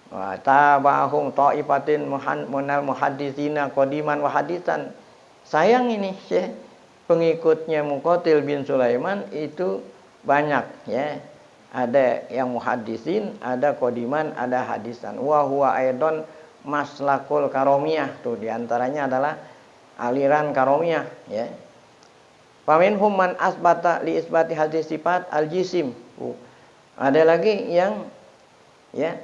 Wa tabahum ta'ifatin munal muhadditsina qadiman wa hadisan. Sayang ini ya, pengikutnya Muqatil bin Sulaiman itu banyak ya. Ada yang muhaddisin, ada qadiman, ada hadisan. Wa huwa aidon maslakul karomiyah. Tuh diantaranya adalah aliran karomiyah ya. Faminhum man asbata li isbati hadis sifat al-jisim. Ada lagi yang ya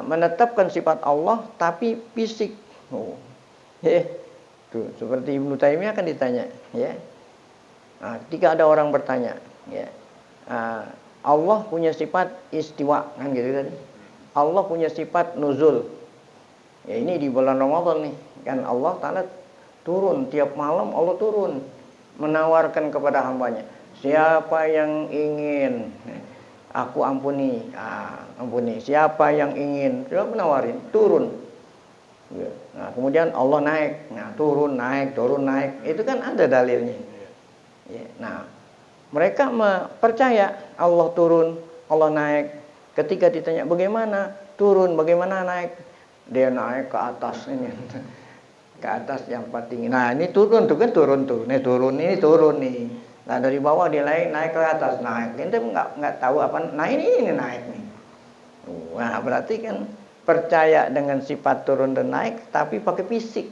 menetapkan sifat Allah tapi fisik. Tuh, seperti Ibnu Taimiyah kan ditanya, ya. Nah, ketika ada orang bertanya, ya, Allah punya sifat istiwa, kan gitu kan? Allah punya sifat nuzul. Ya, ini di bulan Ramadan nih, kan Allah Ta'ala turun tiap malam, Allah turun menawarkan kepada hambanya, siapa yang ingin aku ampuni, ampuni. Siapa yang ingin, coba menawarin, turun. Nah, kemudian Allah naik, nah turun naik, itu kan ada dalilnya. Ya, nah, mereka percaya Allah turun, Allah naik. Ketika ditanya bagaimana turun, bagaimana naik, dia naik ke atas ini, ke atas yang paling tinggi. Nah, ini turun tuh kan, turun tuh, ini turun nih. Nah, dari bawah dia naik ke atas, naik. Kita nggak tahu apa. Nah, ini naik nih. Nah, berarti kan percaya dengan sifat turun dan naik, tapi pakai fisik.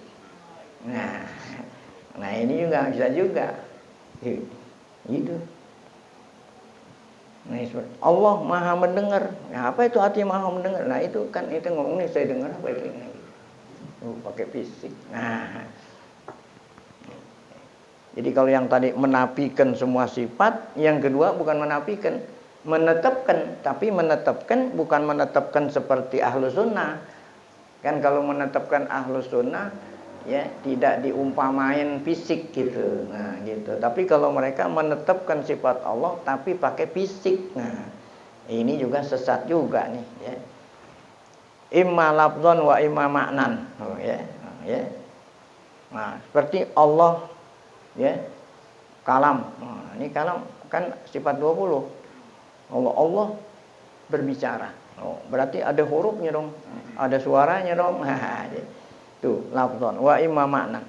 Nah ini juga bisa juga. Gitu. Nah, Allah Maha mendengar. Nah, apa itu artinya Maha mendengar? Nah, itu kan itu ngomongnya saya dengar apa itu? Pakai fisik. Nah. Jadi kalau yang tadi menafikan semua sifat, yang kedua bukan menafikan, menetapkan. Tapi menetapkan bukan menetapkan seperti ahlu sunnah. Kan kalau menetapkan ahlu sunnah, ya tidak diumpamain fisik gitu. Nah gitu. Tapi kalau mereka menetapkan sifat Allah tapi pakai fisik, nah ini juga sesat juga nih ya. Imma lafzon wa imma maknan. Ya. Nah, seperti Allah ya, kalam. Nah, ini kalam kan sifat 20. Allah berbicara. Berarti ada hurufnya dong, ada suaranya dong. Tuh, lafzon wa imma makna.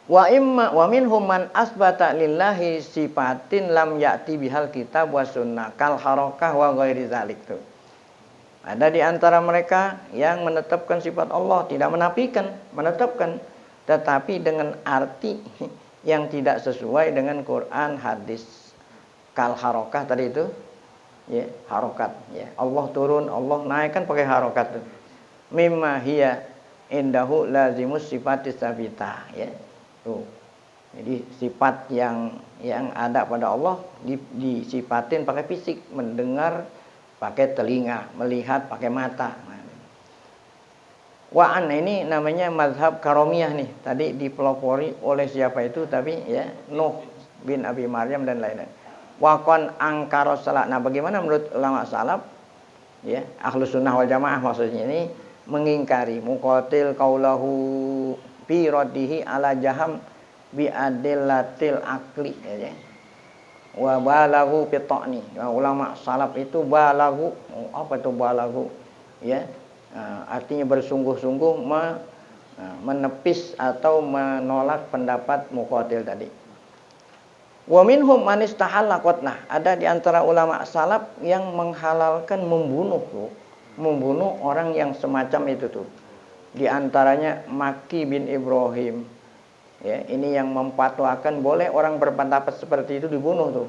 Wa minhum man asbata lillahi sifatin lam ya'ti bihal kitab wa sunnah kal harakah wa ghairi zalik tuh. Ada di antara mereka yang menetapkan sifat Allah, tidak menafikan, menetapkan, tetapi dengan arti yang tidak sesuai dengan Quran, hadis. Kal harakah tadi itu, ya, harokat, ya. Allah turun, Allah naik kan pakai harokat tuh. Mimma hiya indahu lazimus sifatis sabita, ya. Tuh. Jadi sifat yang ada pada Allah disifatin pakai fisik, mendengar pakai telinga, melihat pakai mata. Wa'an ini namanya mazhab karomiyah nih. Tadi dipelopori oleh siapa itu, tapi ya Nuh bin Abi Maryam dan lain-lain. Wakon angkaros salat. Nah, bagaimana menurut ulama salaf? Ya, ahlu sunnah wal jamaah maksudnya ini mengingkari Muqatil qaulahu fi raddihi ala jaham bi adillatil akli, ya. Wa balaghu fi ta'ni. Nah, ulama salaf itu balaghu, apa itu balaghu? Ya, artinya bersungguh-sungguh menepis atau menolak pendapat Muqatil tadi. Wa minhum man istahalla qatlah. Ada di antara ulama salaf yang menghalalkan membunuh orang yang semacam itu tuh. Di antaranya Maki bin Ibrahim. Ya, ini yang memfatwakan boleh orang berpendapat seperti itu dibunuh tuh.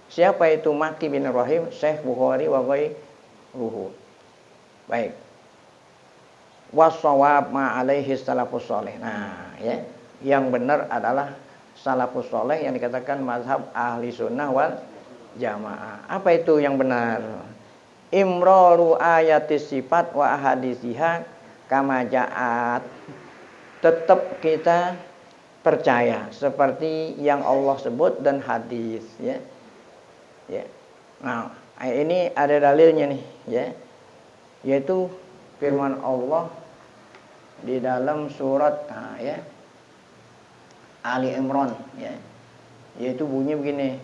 Siapa itu Maki bin Ibrahim? Syekh Bukhari wa ghairuhu. Baik. Wasawab ma alaihi salafus soleh. Nah, ya, yang benar adalah salafus soleh yang dikatakan mazhab ahli sunnah wal jamaah. Apa itu yang benar? Imraru ayatis sifat wa ahadisiha kama ja'at. Tetap kita percaya seperti yang Allah sebut dan hadis, ya. Ya. Nah, ini ada dalilnya nih, ya. Yaitu firman Allah di dalam surat ya, Ali Imran, ya. Yaitu bunyi begini.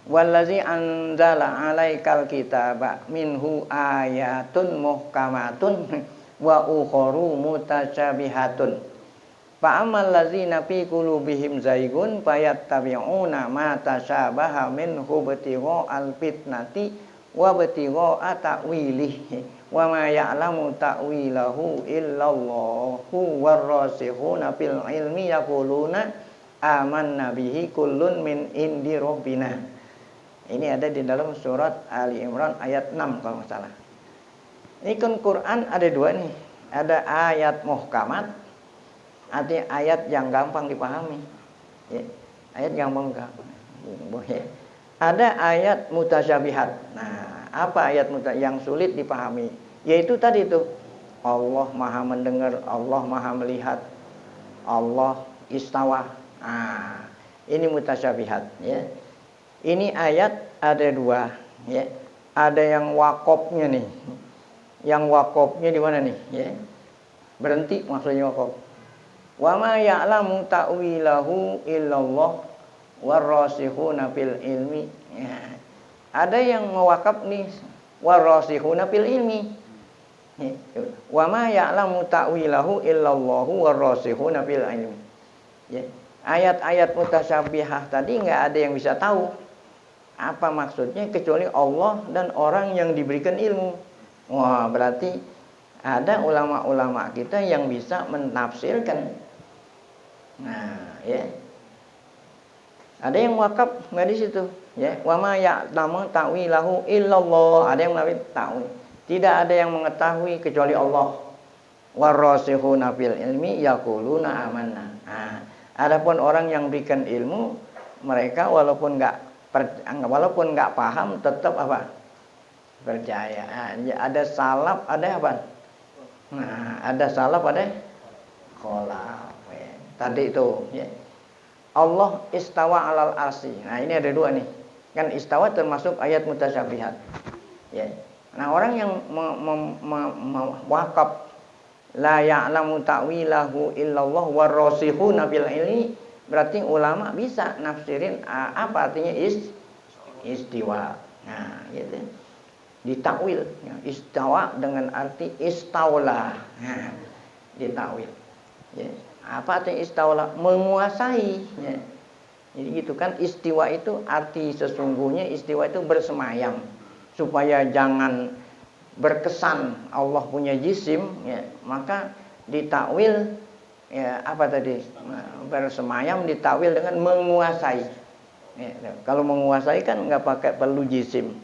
Wallazi anzala 'alaikal kitaba minhu ayatun muhkamatun wa ukharu mutasyabihatun. Fa ammal ladzina fi qulubihim zaigun fayattabi'una ma tasyabaha minhu ibtigha'al fitnati wa ibtigha'a ta'wilihi wa ma ya'lamu ta'wilahu illallahu warrasikhuna fil ilmi yaquluna amanna bihi kullun min indi rabbina. Ini ada di dalam surat Ali Imran ayat 6 kalau nggak salah. Ini kan Quran ada dua nih. Ada ayat muhkamat, artinya ayat yang gampang dipahami, ya. Ayat gampang. Ya. Ada ayat mutasyabihat. Nah, apa ayat yang sulit dipahami? Yaitu tadi itu, Allah maha mendengar, Allah maha melihat, Allah istawa. Nah, ini mutasyabihat, ya. Ini ayat ada dua, ya. Ada yang wakofnya nih. Yang wakofnya di mana nih, ya? Berhenti maksudnya wakof. Wa ma ya'lamu ta'wilahu illallah warrasikhuna fil ilmi. Ya. Ada yang mewakaf nih, warrasikhuna fil ilmi. Ya. Wa ma ya'lamu ta'wilahu illallah warrasikhuna fil ilmi. Ya. Ayat-ayat mutasyabihah tadi enggak ada yang bisa tahu apa maksudnya kecuali Allah dan orang yang diberikan ilmu. Wah, berarti ada ulama-ulama kita yang bisa menafsirkan. Nah, ya. Ada yang wakaf enggak di situ, ya. Wa ma ya'lamu ta'wilahu illallah. Ada yang menafsir ta'wil. Tidak ada yang mengetahui kecuali Allah. Warrasikhuna fil ilmi yaquluna amanna. Nah, adapun orang yang berikan ilmu, mereka walaupun enggak paham tetap apa? Percaya. Nah, ada salaf, ada apa? Nah, ada salaf, ada kholaf. Ya. Tadi itu, ya. Allah istawa alal arsy. Nah, ini ada dua nih. Kan istawa termasuk ayat mutasyabihat. Ya. Nah, orang yang wakaf la ya'lamu ta'wilahu illallah warrasikhuna fil ilmi, berarti ulama bisa nafsirin apa artinya istiwa. Nah, gitu. Ditakwil, ya. Istawa dengan arti istaula. Nah, ditakwil. Ya. Apa artinya istaula? Menguasai, ya. Jadi gitu kan, istiwa itu arti sesungguhnya istiwa itu bersemayam. Supaya jangan berkesan Allah punya jisim, ya, maka ditakwil, ya, apa tadi, bersemayam ditakwil dengan menguasai, ya. Kalau menguasai kan nggak pakai perlu jisim.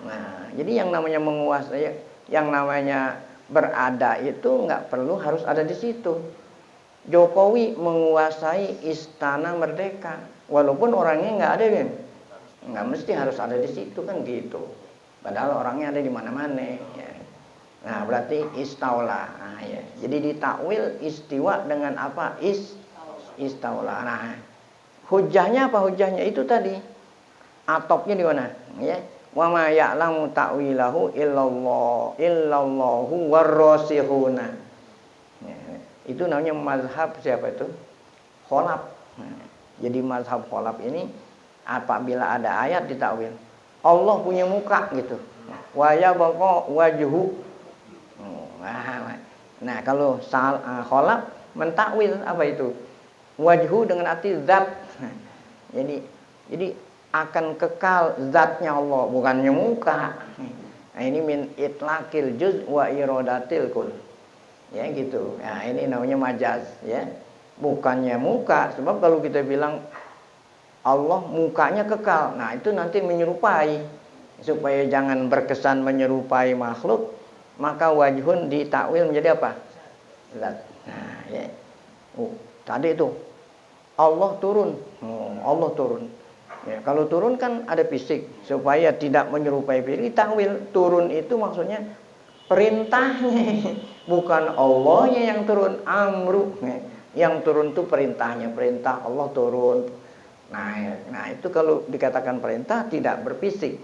Nah, jadi yang namanya menguasai, yang namanya berada itu nggak perlu harus ada di situ. Jokowi menguasai istana Merdeka, walaupun orangnya nggak ada, kan? Nggak mesti harus ada di situ, kan gitu. Padahal orangnya ada di mana-mana, ya. Nah, berarti istaula. Nah, ya. Jadi ditakwil istiwa dengan apa? Istaula. Nah, hujahnya apa? Hujahnya itu tadi. Atopnya di mana? Ya. Wa ma ya'lamu ta'wilahu illallahu warrasikhuna. Ya. Itu namanya mazhab siapa itu? Kholaf. Nah, jadi mazhab kholaf ini apabila ada ayat ditakwil, Allah punya muka gitu. Wa yabqa wajhu. Nah, kalau kholaf mentakwil apa itu? Wajhu dengan arti zat. Jadi akan kekal zatnya Allah, bukannya muka. Nah, ini min itlaqil juz wa iradatil kul. Ya gitu. Nah, ini namanya majaz, ya. Bukannya muka, sebab kalau kita bilang Allah mukanya kekal, nah itu nanti menyerupai. Supaya jangan berkesan menyerupai makhluk, maka wajhun ditakwil menjadi apa? Zat. Nah, ya. Tadi itu Allah turun. Allah turun. Ya, kalau turun kan ada fisik, supaya tidak menyerupai fisik, takwil. Turun itu maksudnya perintahnya, bukan Allahnya yang turun, amru. Yang turun itu perintahnya, perintah Allah turun. Nah itu kalau dikatakan perintah tidak berfisik,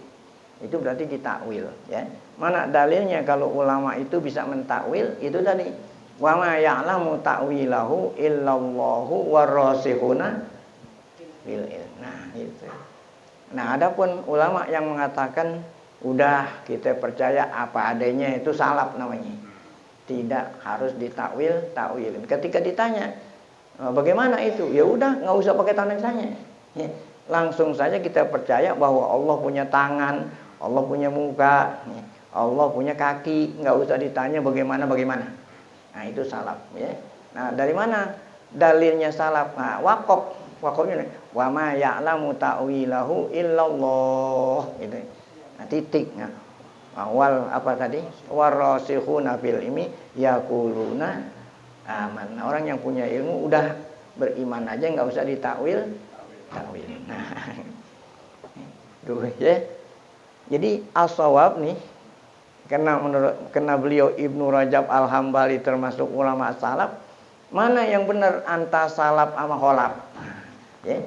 itu berarti ditakwil. Ya. Mana dalilnya kalau ulama itu bisa mentakwil? Itu tadi, wa ma ya'lamu ta'wilahu illallahu warasihuna bil ilm. Nah itu. Nah adapun ulama yang mengatakan udah kita percaya apa adanya, itu salaf namanya. Tidak harus ditakwil, takwilin. Ketika ditanya bagaimana itu, ya udah nggak usah pakai tanda tanya. Ya, langsung saja kita percaya bahwa Allah punya tangan, Allah punya muka, Allah punya kaki, nggak usah ditanya bagaimana. Nah itu salaf. Ya. Nah dari mana dalilnya salaf? Nah, wakofnya wa ma ya'lamu ta'wilahu illallah. Gitu. Nah, titik. Nah, awal apa tadi? Warasikhuna fil ilmi yaquluna aman. Nah, orang yang punya ilmu udah beriman aja, nggak usah ditakwil. Nah, ya. Jadi as-shawab nih, karena beliau Ibnu Rajab Al-Hambali termasuk ulama salaf, mana yang benar antara salaf sama kholaf? Ya.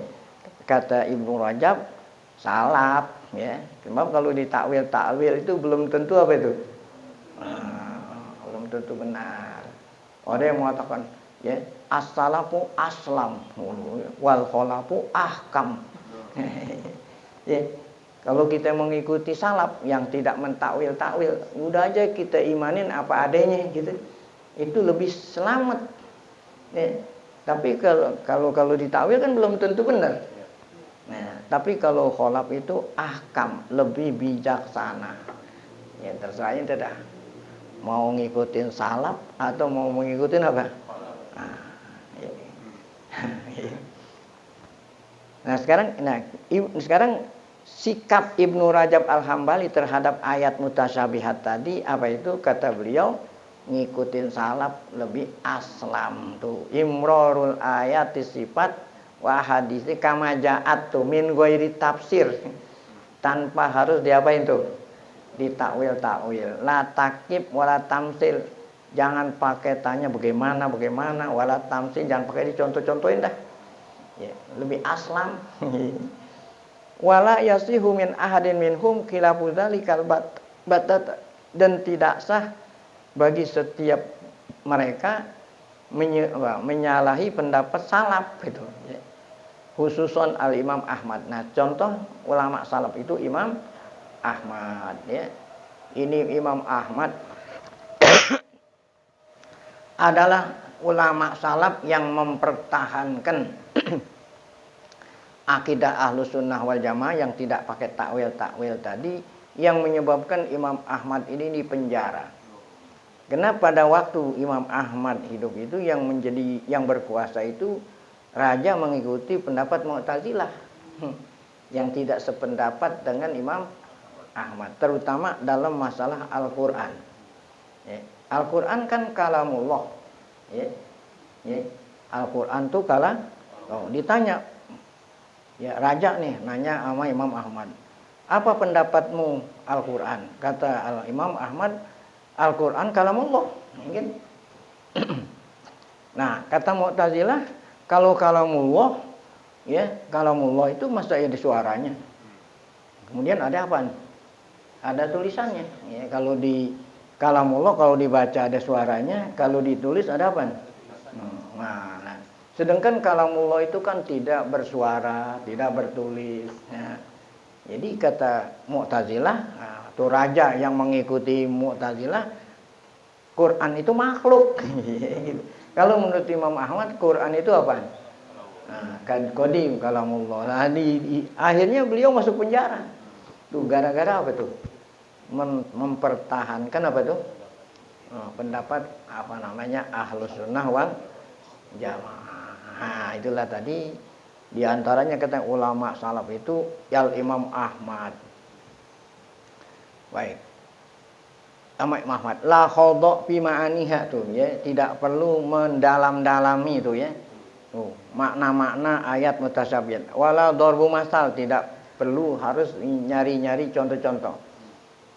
Kata Ibnu Rajab salaf, ya. Sebab kalau ditakwil itu belum tentu apa itu? Belum tentu benar. Ada yang mengatakan, ya, as-salafu aslam wal kholafu ahkam. Ya, kalau kita mengikuti salaf yang tidak mentakwil, udah aja kita imanin apa adanya gitu. Itu lebih selamat. Ya. Tapi kalau ditakwil kan belum tentu benar. Nah, tapi kalau kholaf itu ahkam, lebih bijaksana. Ya terserah ente dah. Mau ngikutin salaf atau mau mengikutin apa? Nah sekarang sikap Ibnu Rajab Al-Hambali terhadap ayat mutasyabihat tadi apa itu? Kata beliau, ngikutin salaf lebih aslam tuh. Imrorul ayat sifat wa hadisi kama ja'at tuh min ghairi tafsir. Tanpa harus diapain tuh? Ditakwil. La takib wala tamsil. Jangan pakai tanya bagaimana, wala tamsil, jangan pakai dicontoh-contohin dah. Ya, lebih aslam. Wala yasihu min ahadin minhum khilafu dzalikal batat, dan tidak sah bagi setiap mereka menyalahi pendapat salaf gitu. Ya. Khususon al-Imam Ahmad. Nah, contoh ulama salaf itu Imam Ahmad, ya. Ini Imam Ahmad adalah ulama salaf yang mempertahankan akidah Ahlus Sunnah wal Jamaah yang tidak pakai takwil tadi, yang menyebabkan Imam Ahmad ini dipenjara. Karena pada waktu Imam Ahmad hidup itu yang berkuasa itu raja mengikuti pendapat Mu'tazilah yang tidak sependapat dengan Imam Ahmad, terutama dalam masalah Al-Quran. Ya. Al-Quran kan kalamullah. Ya. Ya. Al-Quran itu ditanya, ya raja nih nanya sama Imam Ahmad, apa pendapatmu Al-Quran? Kata Imam Ahmad, Al-Quran kalamullah. Mungkin. Nah, kata Mu'tazilah, kalau kalamullah, ya kalamullah itu masa ada suaranya. Kemudian ada apa? Ada tulisannya. Ya, kalau di kalamullah kalau dibaca ada suaranya, kalau ditulis ada apa? Nah, sedangkan kalamullah itu kan tidak bersuara, tidak bertulis. Ya. Jadi kata Mu'tazilah, itu raja yang mengikuti Mu'tazilah, Quran itu makhluk. Kalau menurut Imam Ahmad, Quran itu apa? Qadim kalamullah. Nah, akhirnya beliau masuk penjara. Tuh gara-gara apa tuh? Mempertahankan apa tuh? Pendapat Ahlus Sunnah wal Jamaah. Nah, itulah tadi di antaranya kata ulama salaf itu Imam Ahmad. Baik. sama Muhammad la khadha fi ma'aniha tuh ya, tidak perlu mendalam-dalami itu ya. Tuh, makna-makna ayat mutasyabihat. Wala darbu masal, tidak perlu harus nyari-nyari contoh-contoh.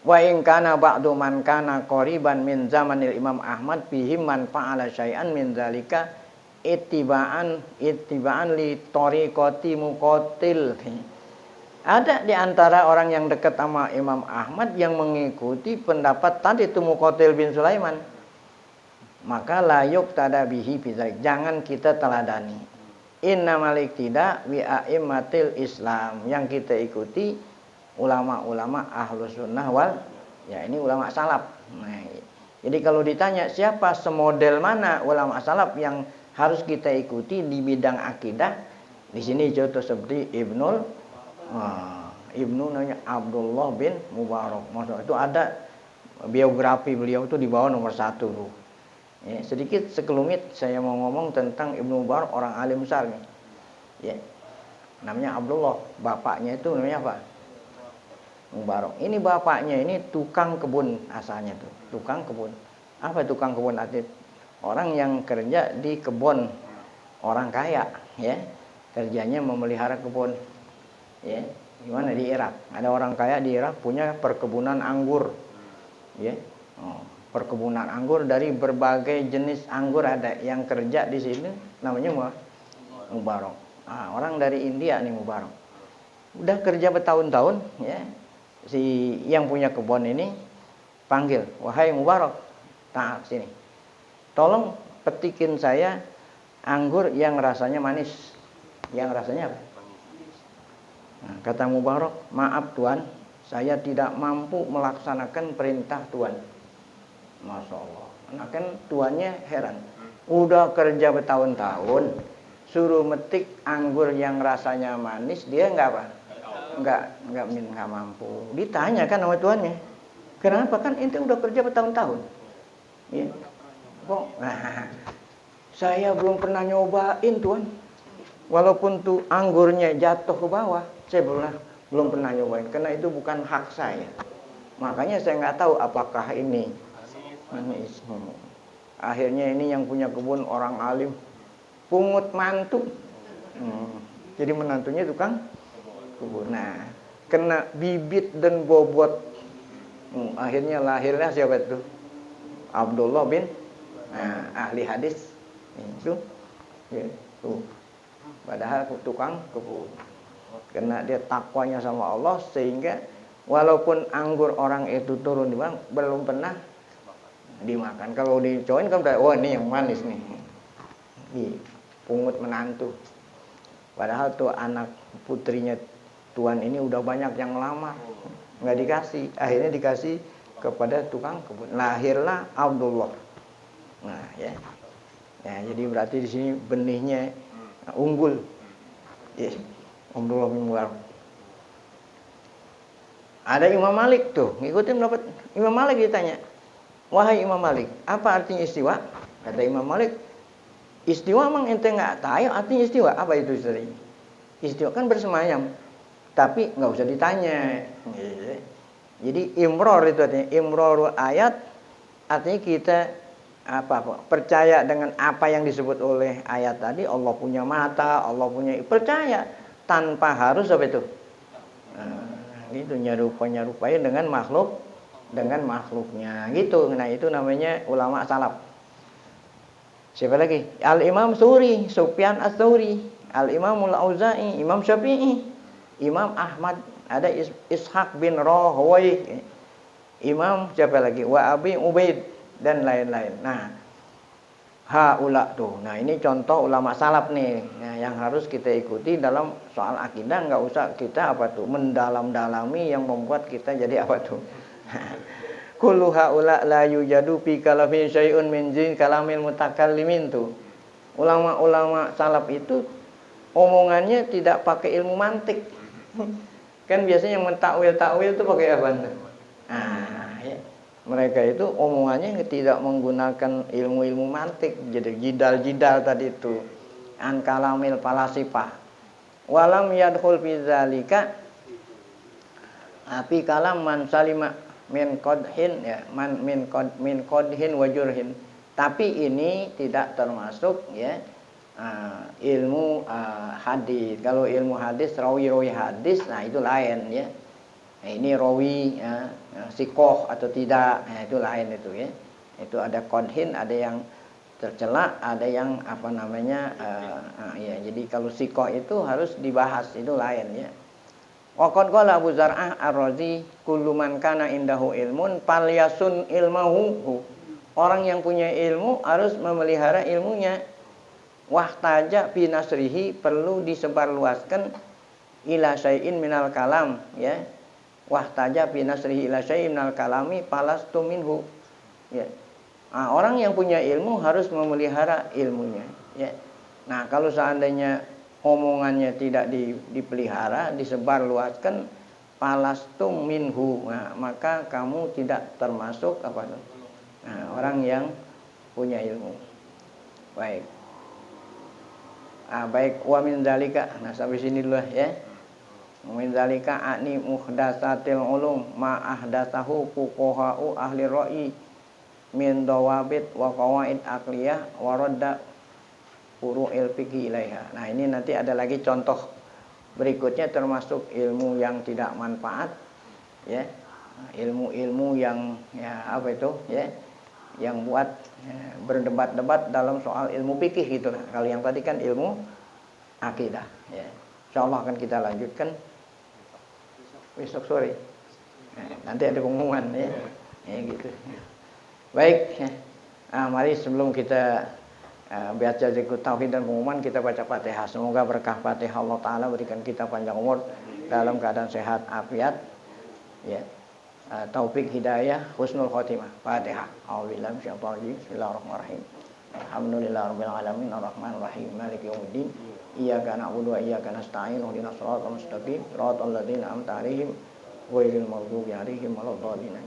Wa in kana ba'du man kana qariban min zamanil Imam Ahmad fihim man fa'ala syai'an min zalika ittiba'an li tariqati muqatil. Ada di antara orang yang dekat sama Imam Ahmad yang mengikuti pendapat tadi itu Muqatil bin Sulaiman. Maka layuk tadabihi bidzalik. Jangan kita teladani. Innamal iktida bi a'immatil Islam. Yang kita ikuti ulama-ulama Ahlus Sunnah wal ya ini ulama salaf. Nah, jadi kalau ditanya siapa semodel mana ulama salaf yang harus kita ikuti di bidang akidah, di sini contoh seperti Ibnu namanya Abdullah bin Mubarak. Maksudnya itu ada biografi beliau itu di bawah nomor 1 tuh. Ya, sedikit sekelumit saya mau ngomong tentang Ibnu Mubarak, orang alim besar nih. Ya. Namanya Abdullah, bapaknya itu namanya apa? Mubarak. Ini bapaknya ini tukang kebun asalnya tuh, tukang kebun. Apa tukang kebun artinya? Orang yang kerja di kebun orang kaya, ya. Kerjanya memelihara kebun. Ya, gimana di Irak? Ada orang kaya di Irak punya perkebunan anggur. Ya. Perkebunan anggur dari berbagai jenis anggur ada. Yang kerja di sini namanya Mubarak. Orang dari India nih Mubarak. Udah kerja bertahun-tahun, ya. Si yang punya kebun ini panggil, "Wahai Mubarak, tak sini. Tolong petikin saya anggur yang rasanya manis." Yang rasanya apa? Nah, kata Mubarak, "Maaf Tuan, saya tidak mampu melaksanakan perintah Tuan." Masya Allah. Nah kan tuannya heran. Udah kerja bertahun-tahun, suruh metik anggur yang rasanya manis, dia enggak apa? Enggak mampu. Ditanya kan sama tuannya, kenapa? Kan ente udah kerja bertahun-tahun. Ya. Kok? Nah, saya belum pernah nyobain Tuan. Walaupun tuh anggurnya jatuh ke bawah, saya belum pernah nyobain karena itu bukan hak saya. Makanya saya nggak tahu apakah ini manis. Akhirnya ini yang punya kebun orang alim, pungut mantu. Jadi menantunya tukang kebun. Nah, kena bibit dan bobot. Akhirnya lahirlah siapa itu? Abdullah bin ahli hadis. Itu. Ya, tuh. Padahal tukang kebun. Karena dia takwanya sama Allah sehingga walaupun anggur orang itu turun di bawah belum pernah dimakan. Kalau dicobain kan udah, wah ini yang manis nih. Pungut menantu. Padahal tuh anak putrinya Tuan ini udah banyak yang lamar, nggak dikasih. Akhirnya dikasih kepada tukang kebun. Lahirlah Abdullah. Nah, ya. Ya, jadi berarti di sini benihnya unggul. Ya. Abdullah bin Mubarak. Ada Imam Malik tuh, ngikutin pendapat Imam Malik ditanya, "Wahai Imam Malik, apa artinya istiwa?" Kata Imam Malik, "Istiwa emang ente nggak tahu artinya istiwa? Apa itu istiwa? Istiwa kan bersemayam, tapi nggak usah ditanya." Jadi imror itu artinya imror ayat, artinya kita percaya dengan apa yang disebut oleh ayat tadi. Allah punya mata, Allah punya, percaya tanpa harus apa itu. Gitu nyerupai dengan makhluknya gitu. Nah itu namanya ulama salaf. Siapa lagi? Al-Imam Suri, Sufyan Ats-Tsauri, Al-Imamul Auza'i, Imam Syafi'i, Imam Ahmad, ada Ishaq bin Rahawayh, Imam siapa lagi? Wa Abi Ubaid dan lain-lain. Nah, haula tuh. Nah, ini contoh ulama salaf nih. Nah, yang harus kita ikuti dalam soal akidah, enggak usah kita mendalam-dalami yang membuat kita jadi Kullu haula la yujadu fi kalami syai'un min jin kalamil mutakallimin tuh. Ulama-ulama salaf itu omongannya tidak pakai ilmu mantik. Kan biasanya yang mentakwil-takwil itu pakai apa? Ya. Mereka itu omongannya tidak menggunakan ilmu-ilmu mantik, jadi jidal-jidal tadi itu. An kalamil falasifah. Walam yadkhul fi dzalika api kalam man salima min qadhin ya, min qadhin wa jurhin. Tapi ini tidak termasuk ya ilmu hadis. Kalau ilmu hadis rawi hadis, nah itu lain ya. Nah, ini rawi ya, sikoh atau tidak, nah, itu lain itu ya. Itu ada qadhin, ada yang tercela, ada yang apa namanya ya. Jadi kalau sikoh itu harus dibahas, itu lain ya. Waqad qala Abu Zar'ah Ar-Razi kullu man kana indahu ilmun falyasun ilmahu. Orang yang punya ilmu harus memelihara ilmunya. Wahtaja fi nasrihi, perlu disebarluaskan ila syai'in minal kalam ya. Wahtaja fi nasrihi ila syai'in minal kalami falastu minhu ya. Nah, orang yang punya ilmu harus memelihara ilmunya ya. Nah, kalau seandainya omongannya tidak dipelihara, disebarluaskan, falastum minhu, nah, maka kamu tidak termasuk apa tuh? Nah, orang yang punya ilmu. Baik. Baik, wa min zalika. Nah, sampai sini dulu ya. Wa min zalika ani muhdatsatil ulum ma ahdatsahu fuqaha'u ahli ra'i min dawabit wa qawaid aqliyah wa radda furu'il fiqhi ilaiha. Nah, ini nanti ada lagi contoh berikutnya termasuk ilmu yang tidak manfaat ya. Ilmu-ilmu yang ya apa itu ya, yang buat ya, berdebat-debat dalam soal ilmu fikih gitu lah. Kalau yang tadi kan ilmu akidah ya. Insyaallah akan kita lanjutkan besok sore. Nanti ada pengumuman ya. Ya gitu. Baik ya. Mari sebelum kita baca zikir tauhid dan pengumuman, kita baca Fatihah. Semoga berkah Fatihah Allah Ta'ala berikan kita panjang umur dalam keadaan sehat afiat ya. Taufik hidayah husnul khotimah. Fatihah. A'udzubillahi minasyaitonir rajim. Bismillahirrahmanirrahim. Alhamdulillahirabbil alamin arrahmanir rahim maliki yaumiddin. Iyyaka na'budu wa iyyaka nasta'in ihdinas siratal mustaqim. Shiratal ladzina an'amta 'alaihim ghairil maghdubi 'alaihim waladdallin.